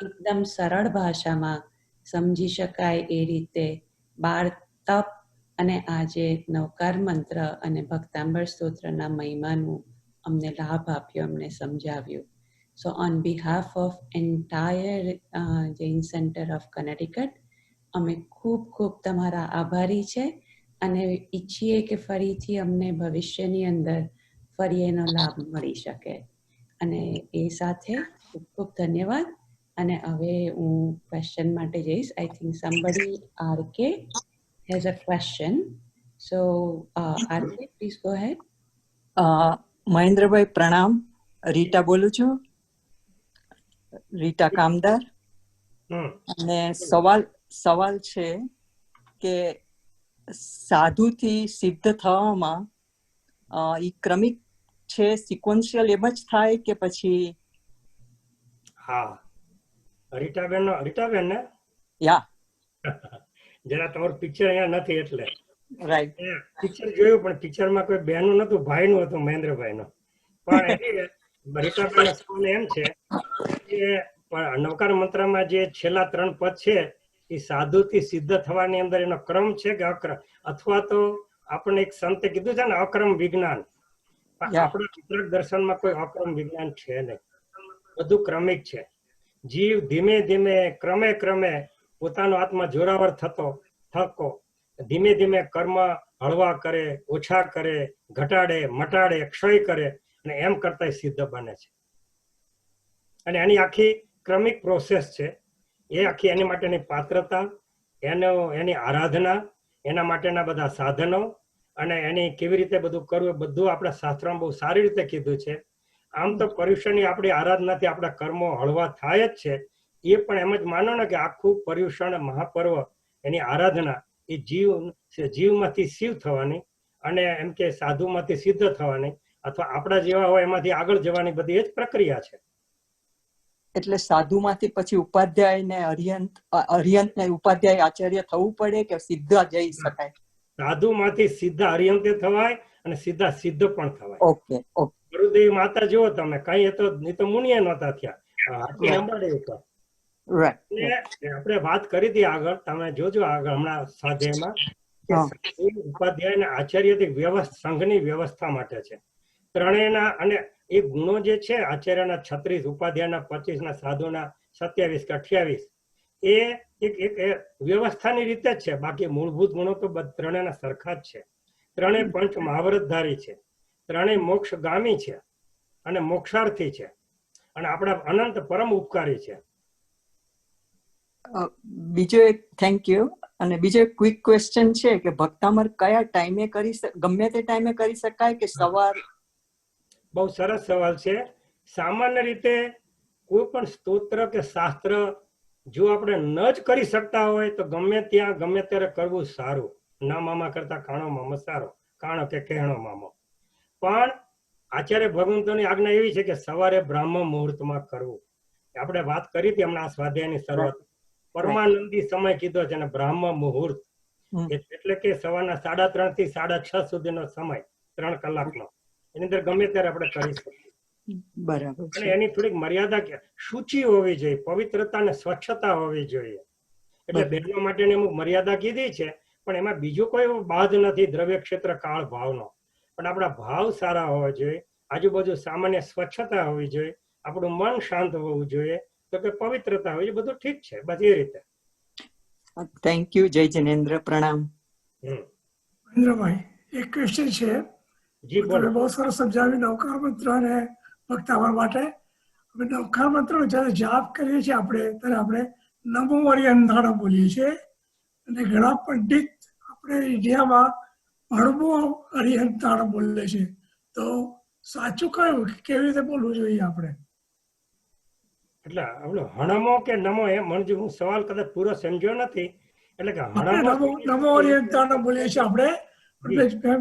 એકદમ સરળ ભાષામાં સમજી શકાય એ રીતે 12 તપ અને આજે નવકાર મંત્ર અને ભક્તાંબર સ્તોત્રના મહિમાનું અમને લાભ આપ્યો, અમને સમજાવ્યું. So on behalf of entire Jain Center of Connecticut, અમે ખૂબ ખૂબ તમારા આભારી છે અને ઈચ્છીએ કે ફરીથી અમને ભવિષ્યની અંદર ફરી એનો લાભ મળી શકે. અને એ સાથે ખૂબ ખૂબ ધન્યવાદ. અને હવે હું ક્વેશ્ચન માટે જઈશ. I think somebody RK has a question. So RK, please go ahead. મહેન્દ્રભાઈ પ્રણામ. રીટા બોલું છું, રીટા કામદાર. અને સવાલ છે કે સાધુથી સિદ્ધ થવામાં ઈ ક્રમિક છે, સિક્વન્શિયલ એમ જ થાય કે પછી? હા, રીટાબેન ને યા જરા તમારું પિક્ચર અહીંયા નથી એટલે રાઈટ. પિક્ચર જોયું, પણ પિક્ચરમાં કોઈ બહેનું નતું, ભાઈનું હતું, મહેન્દ્રભાઈ નું. પણ રીટાબેન સવાલ એમ છે કે નવકાર મંત્રમાં જે છેલ્લા 3 પદ છે એ સાધુથી સિદ્ધ થવાની અંદર એનો ક્રમ છે કે અક્રમ, અથવા તો આપણને એક સંતે કીધું છે ને અક્રમ વિજ્ઞાન. આપણા વિતરક દર્શનમાં કોઈ અક્રમ વિજ્ઞાન છે નહીં, બધું ક્રમિક છે. જીવ ધીમે ધીમે ક્રમે ક્રમે પોતાનો આત્મા જોરાવર થકો ધીમે ધીમે કર્મ હળવા કરે, ઓછા કરે, ઘટાડે, મટાડે, ક્ષય કરે અને એમ કરતા સિદ્ધ બને છે. અને એની આખી ક્રમિક પ્રોસેસ છે. એ આખી એની માટેની પાત્રતા, એની આરાધના, એના માટેના બધા સાધનો અને એની કેવી રીતે બધું કરવું, બધું આપણા શાસ્ત્રોમાં બહુ સારી રીતે કીધું છે. આમ તો પર્યુષણની આપણી આરાધનાથી આપણા કર્મો હળવા થાય જ છે. એ પણ એમ જ માનો ને કે આખું પર્યુષણ મહાપર્વ, એની આરાધના એ જીવમાંથી શિવ થવાની અને એમ કે સાધુમાંથી સિદ્ધ થવાની, અથવા આપણા જેવા હોય એમાંથી આગળ જવાની બધી એ જ પ્રક્રિયા છે. એટલે સાધુમાંથી પછી ઉપાધ્યાય ને અરિહંત ને ઉપાધ્યાય આચાર્ય થવું પડે કે સીધા જઈ શકાય? સાધુમાંથી સીધા અરિહંતે થવાય અને સીધા સિદ્ધ પણ થવાય. Okay okay. ગુરુદેવ માતા જુઓ તમે, કઈ એ તો મુનિએ નહોતા થયા, આપણે વાત કરી હતી આગળ, તમે જોજો આગળ હમણાં સ્વાધ્યાયમાં કે ઉપાધ્યાય અને આચાર્યથી સંઘની વ્યવસ્થા માટે છે. ત્રણેયના અને એ ગુણો જે છે, આચાર્યના 36, ઉપાધ્યાયના 25 ના સાધુના 27 કે 28, એ એક વ્યવસ્થાની રીતે જ છે. બાકી મૂળભૂત ગુણો તો ત્રણેયના સરખા જ છે. ત્રણેય પંચ મહાવરતધારી છે, ત્રણેય મોક્ષગામી છે અને મોક્ષાર્થી છે અને આપણા અનંત પરમ ઉપકારી છે. બીજો એક થેન્ક યુ. અને બીજો એક ક્વિક ક્વેશ્ચન છે કે ભક્તામર કયા ટાઈમે ગમે તે ટાઈમે કરી શકાય કે સવાર? બહુ સરસ સવાલ છે. સામાન્ય રીતે કોઈ પણ સ્તોત્ર કે શાસ્ત્ર જો આપણે ન જ કરી શકતા હોય તો ગમે ત્યાં ગમે ત્યારે કરવું સારું. ના મામા કરતા કાણો મામો સારો, કાણો કે કહેણો મામો. પણ આચાર્ય ભગવંતોની આજ્ઞા એવી છે કે સવારે બ્રાહ્મ મુહૂર્તમાં કરવું. આપણે વાત કરી હતી હમણાં સ્વાધ્યાયની શરૂઆત, પરમાનંદી સમય કીધો છે અને બ્રાહ્મ મુહૂર્ત એટલે કે સવારના 3:30 થી 6:30 સુધીનો સમય, 3 કલાકનો. એની અંદર ગમે ત્યારે આપણે કરી શકીએ. બરાબર. અને એની થોડીક મર્યાદા, શુચિ હોવી જોઈએ, પવિત્રતા અને સ્વચ્છતા હોવી જોઈએ. એટલે બહેનો માટેની અમુક મર્યાદા કીધી છે, પણ એમાં બીજો કોઈ બાધ નથી દ્રવ્ય ક્ષેત્ર કાળ ભાવનો. પણ આપણા ભાવ સારા હોવા જોઈએ, આજુબાજુ સામાન્ય સ્વચ્છતા હોવી જોઈએ, આપણું મન શાંત હોવું જોઈએ, તો કે પવિત્રતા હોય, બધું ઠીક છે. બસ એ રીતે. Thank you. જય જિનેન્દ્ર. પ્રણામ. મહેન્દ્રભાઈ, એક ક્વેશ્ચન છે. જી બોલો. બહુ સરસ સમજાવ્યું નવકાર મંત્ર અને ભક્તાવર માટે. હવે નવકાર મંત્ર જયારે જાપ કરીએ છીએ આપણે, ત્યારે આપણે નમો હરિહંતાણા બોલીએ છીએ અને ઘણા પંડિત આપણે ઇન્ડિયામાં હળવો હરિહંતાણા બોલે છે. તો સાચું કયું, કેવી રીતે બોલવું જોઈએ આપણે? એટલે આપણો હણમો કે નમો, એ મને હું સવાલ કદાચ પૂરો સમજ્યો નથી. એટલે કે નમો હરિહંતાણા બોલીએ છીએ આપણે.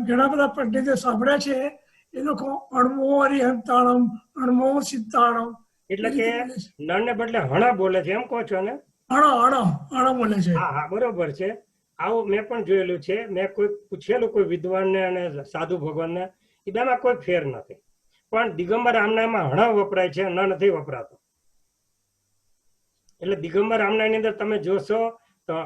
ઘણા બધા પંડિતો સાંભળ્યા છે, એ લોકો અણમો હરિહંતાણમ, અણમો સિદ્ધાણમ, એટલે કે નળને બદલે હણા બોલે છે, એમ કહો છો ને? હણા બોલે છે. હા હા, બરોબર છે. આવું મેં પણ જોયેલું છે. મેં કોઈ પૂછેલું કોઈ વિદ્વાનને અને સાધુ ભગવાનને, એ બેમાં કોઈ ફેર નથી. પણ દિગંબર રામનામાં હણા વપરાય છે, ન નથી વપરાતો. એટલે દિગંબર રામનાની અંદર તમે જોશો તો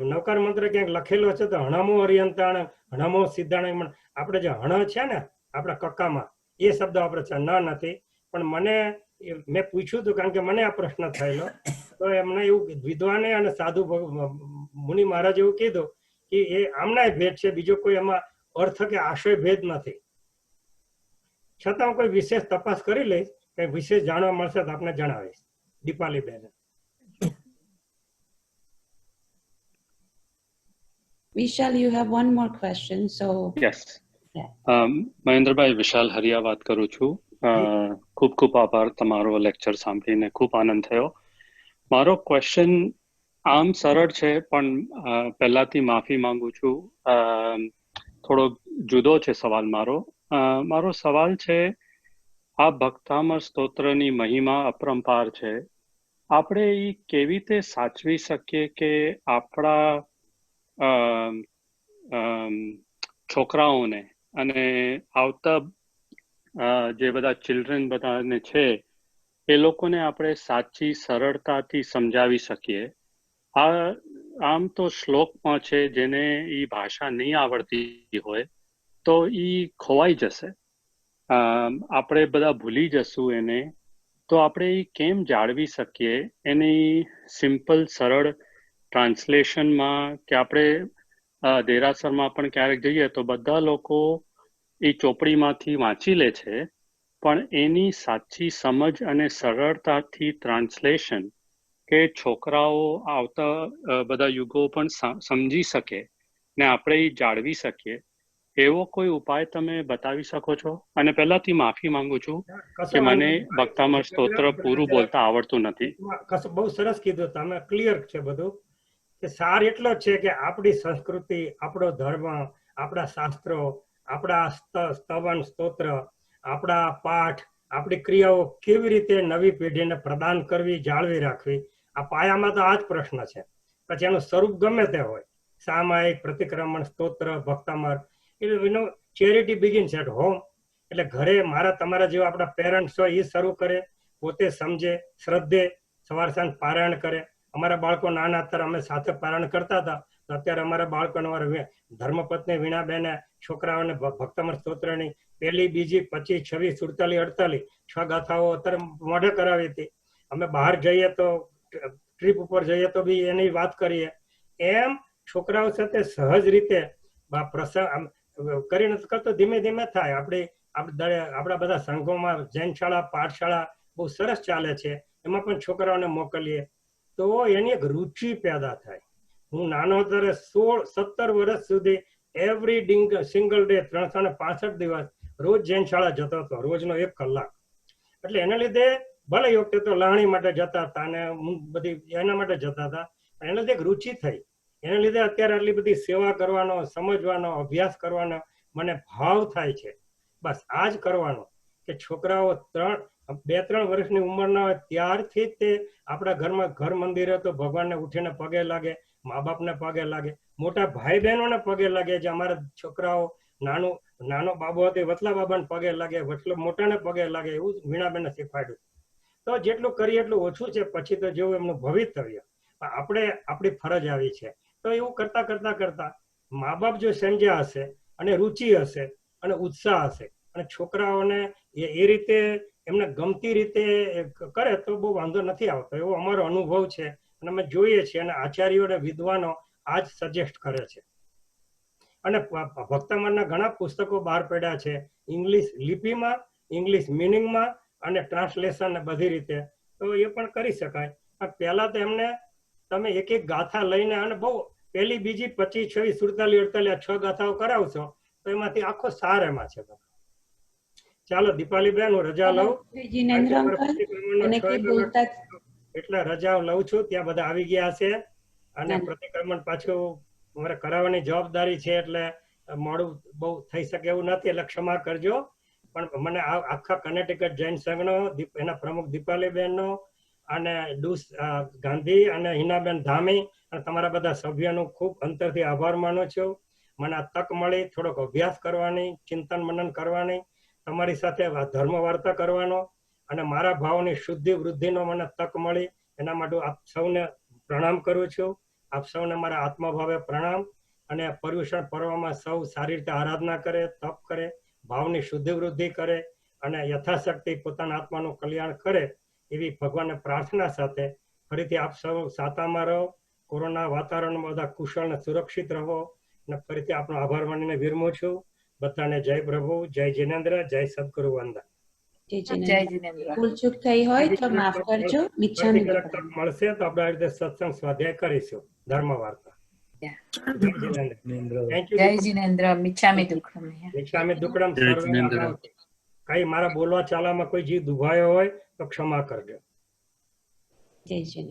નવકાર મંત્ર ક્યાંક લખેલો છે તો હણમો અરિયંતાણ હણમો સિદ્ધાણ, આપણે જે હણ છે ને આપણા કક્કામાં એ શબ્દ આપણે છે, ન નથી. પણ મને મેં પૂછ્યું હતું કારણ કે મને આ પ્રશ્ન થયેલો, તો એમને એવું વિદ્વાને અને સાધુ મુનિ મહારાજ એવું કીધું કે એ આમનાય ભેદ છે, બીજો કોઈ એમાં અર્થ કે આશય ભેદ નથી. છતાં હું કોઈ વિશેષ તપાસ કરી લઈશ, કઈ વિશેષ જાણવા મળશે તો આપને જણાવીશ. દીપાલીબેન. Vishal, you have one more question, so yes. મહેન્દ્રભાઈ, વિશાલ હરિયા વાત કરું છું. ખૂબ ખૂબ આભાર, તમારો લેક્ચર સાંભળીને ખૂબ આનંદ થયો. મારો ક્વેશ્ચન આમ સરળ છે, પણ પહેલાથી માફી માંગુ છું, થોડો જુદો છે સવાલ મારો. મારો સવાલ છે, આ ભક્તામર સ્તોત્રની મહિમા અપરંપાર છે. આપણે એ કેવી રીતે સાચવી શકીએ કે આપણા છોકરાઓને અને આવતા જે બધા ચિલ્ડ્રન બધાને છે એ લોકોને આપણે સાચી સરળતાથી સમજાવી શકીએ. આમ તો શ્લોકમાં છે, જેને એ ભાષા નહીં આવડતી હોય તો એ ખોવાઈ જશે, આપણે બધા ભૂલી જશું એને. તો આપણે એ કેમ જાળવી શકીએ એની સિમ્પલ સરળ ટ્રાન્સલેશનમાં, કે આપણે દેરાસરમાં પણ ક્યારેક જઈએ તો બધા લોકો એ ચોપડીમાંથી વાંચી લે છે, પણ એની સાચી સમજ અને સરળતાથી ટ્રાન્સલેશન કે છોકરાઓ આવતા બધા યુગો પણ સમજી શકે ને આપણે એ જાળવી શકીએ, એવો કોઈ ઉપાય તમે બતાવી શકો છો? અને પહેલાથી માફી માંગુ છું કે મને ભક્તામર સ્તોત્ર પૂરું બોલતા આવડતું નથી. બહુ સરસ કીધું તમે, ક્લિયર છે બધું. કે સાર એટલો જ છે કે આપણી સંસ્કૃતિ, આપણો ધર્મ, આપણા શાસ્ત્રો, આપણા સ્તવન સ્તોત્ર, આપણા પાઠ, આપણી ક્રિયાઓ કેવી રીતે નવી પેઢીને પ્રદાન કરવી, જાળવી રાખવી, આ પાયામાં તો આ જ પ્રશ્ન છે. પછી એનું સ્વરૂપ ગમે તે હોય, સામાયિક, પ્રતિક્રમણ, સ્તોત્ર, ભક્તામર, ચેરિટી બિગિન્સ એટ હોમ. એટલે ઘરે મારા તમારા જેવા આપણા પેરેન્ટ્સ હોય એ શરૂ કરે, પોતે સમજે, શ્રદ્ધે, સવાર સાંજ પારાયણ કરે. અમારા બાળકો નાના હતા, અમે સાથે પારાયણ કરતા હતા, તો અત્યારે અમારા બાળકોને અમારા ધર્મપત્ની વીણાબેને છોકરાઓને ભક્તામર સ્તોત્રની 1, 2, 25, 26, 47, 48 6 ગાથાઓ અત્યારે મોઢે કરાવી હતી. અમે બહાર જઈએ તો ટ્રીપ ઉપર જઈએ તો બી એની વાત કરીએ. એમ છોકરાઓ સાથે સહજ રીતે પ્રસંગ કરીને કરતો ધીમે ધીમે થાય. આપણા બધા સંઘોમાં જૈન શાળા, પાઠશાળા બહુ સરસ ચાલે છે, એમાં પણ છોકરાઓને મોકલીએ તો એની એક રુચિ પેદા થાય. હું નાનો ત્યારે 16-17 વર્ષ સુધી એવરી સિંગલ ડે 365 દિવસ રોજ જૈન શાળા જતો હતો, રોજનો 1 કલાક. એટલે એના લીધે ભલે એ વખતે તો લાણી માટે જતા હતા અને બધી એના માટે જતા હતા, પણ એના લીધે એક રુચિ થઈ. એના લીધે અત્યારે આટલી બધી સેવા કરવાનો, સમજવાનો, અભ્યાસ કરવાનો મને ભાવ થાય છે. બસ આ જ કરવાનો કે છોકરાઓ 2-3 વર્ષની ઉંમરના હોય ત્યારથી જ તે આપણા ઘરમાં ઘર મંદિરે તો ભગવાનને ઉઠીને પગે લાગે, મા બાપને પગે લાગે, મોટા ભાઈ બહેનોને પગે લાગે. જે અમારા છોકરાઓ નાનો બાબો હતો વતલા બાબાને પગે લાગે, વતલો મોટાને પગે લાગે, એવું વીણાબેનને શીખવાડ્યું. તો જેટલું કરીએ એટલું ઓછું છે. પછી તો જેવું એમનું ભવિતવ્ય, આપણે આપણી ફરજ આવી છે. તો એવું કરતા કરતા કરતા મા બાપ જો સમજ્યા હશે અને રુચિ હશે અને ઉત્સાહ હશે અને છોકરાઓને એ રીતે એમને ગમતી રીતે કરે તો બહુ વાંધો નથી આવતો, એવો અમારો અનુભવ છે. અને અમે જોઈએ છીએ અને આચાર્યો અને વિદ્વાનો આ જ સજેસ્ટ કરે છે. અને ભક્તામરના ઘણા પુસ્તકો બહાર પડ્યા છે, ઇંગ્લિશ લિપિમાં, ઇંગ્લિશ મિનિંગમાં અને ટ્રાન્સલેશન ને બધી રીતે. તો એ પણ કરી શકાય. પહેલા તો એમને તમે એક ગાથા લઈને અને બહુ 1, 2, 25, 26, 47, 48 6 ગાથાઓ કરાવશો તો એમાંથી આખો સાર એમાં છે. ચાલો દીપાલીબેન, હું રજા લઉં. એટલે રજાઓ લઉં છું. ત્યાં બધા આવી ગયા છે અને પ્રતિક્રમણ પાછું મારે કરાવવાની જવાબદારી છે, એટલે મોડું બહુ થઈ શકે એવું નથી, એટલે ક્ષમા કરજો. પણ મને આખા કર્ણાટક જૈન સંઘનો, એના પ્રમુખ દીપાલીબેનનો અને ડુસ ગાંધી અને હિનાબેન ધામી અને તમારા બધા સભ્યોનું ખૂબ અંતરથી આભાર માનું છું. મને આ તક મળી થોડોક અભ્યાસ કરવાની, ચિંતન મનન કરવાની, તમારી સાથે ધર્મ વાર્તા કરવાનો અને મારા ભાવની શુદ્ધિ વૃદ્ધિનો મને તક મળી. એના માટે આપ સૌને પ્રણામ કરું છું. આપ સૌને મારા આત્મભાવે પ્રણામ અને પર્યુષણ પર્વમાં સૌ સારી રીતે આરાધના કરે, તપ કરે, ભાવની શુદ્ધિ વૃદ્ધિ કરે અને યથાશક્તિ પોતાના આત્માનું કલ્યાણ કરે એવી ભગવાનને પ્રાર્થના સાથે ફરીથી આપ સૌ સાતામાં રહો, કોરોના વાતાવરણમાં બધા કુશળ અને સુરક્ષિત રહો અને ફરીથી આપનો આભાર માનીને વિરમું છું. બધાને જય પ્રભુ, જય જિનેન્દ્ર, જય સદગુરુ વંદન. જય જિનેન્દ્ર. ભૂલચૂક થઈ હોય તો માફ કરજો. મિચ્છામી દુક્કડમ. મળશે તો આપણે આ રીતે સત્સંગ સ્વાધ્યાય કરીશું, ધર્મ વાર્તા. જય જિનેન્દ્ર. Thank you. જય જિનેન્દ્ર. મિચ્છામી દુક્કડમ. મિચ્છામી દુક્કડમ. જય જિનેન્દ્ર. કઈ મારા બોલવા ચાલામાં કોઈ જીવ દુભાયો હોય તો ક્ષમા કરજો. જય જિનેન્દ્ર.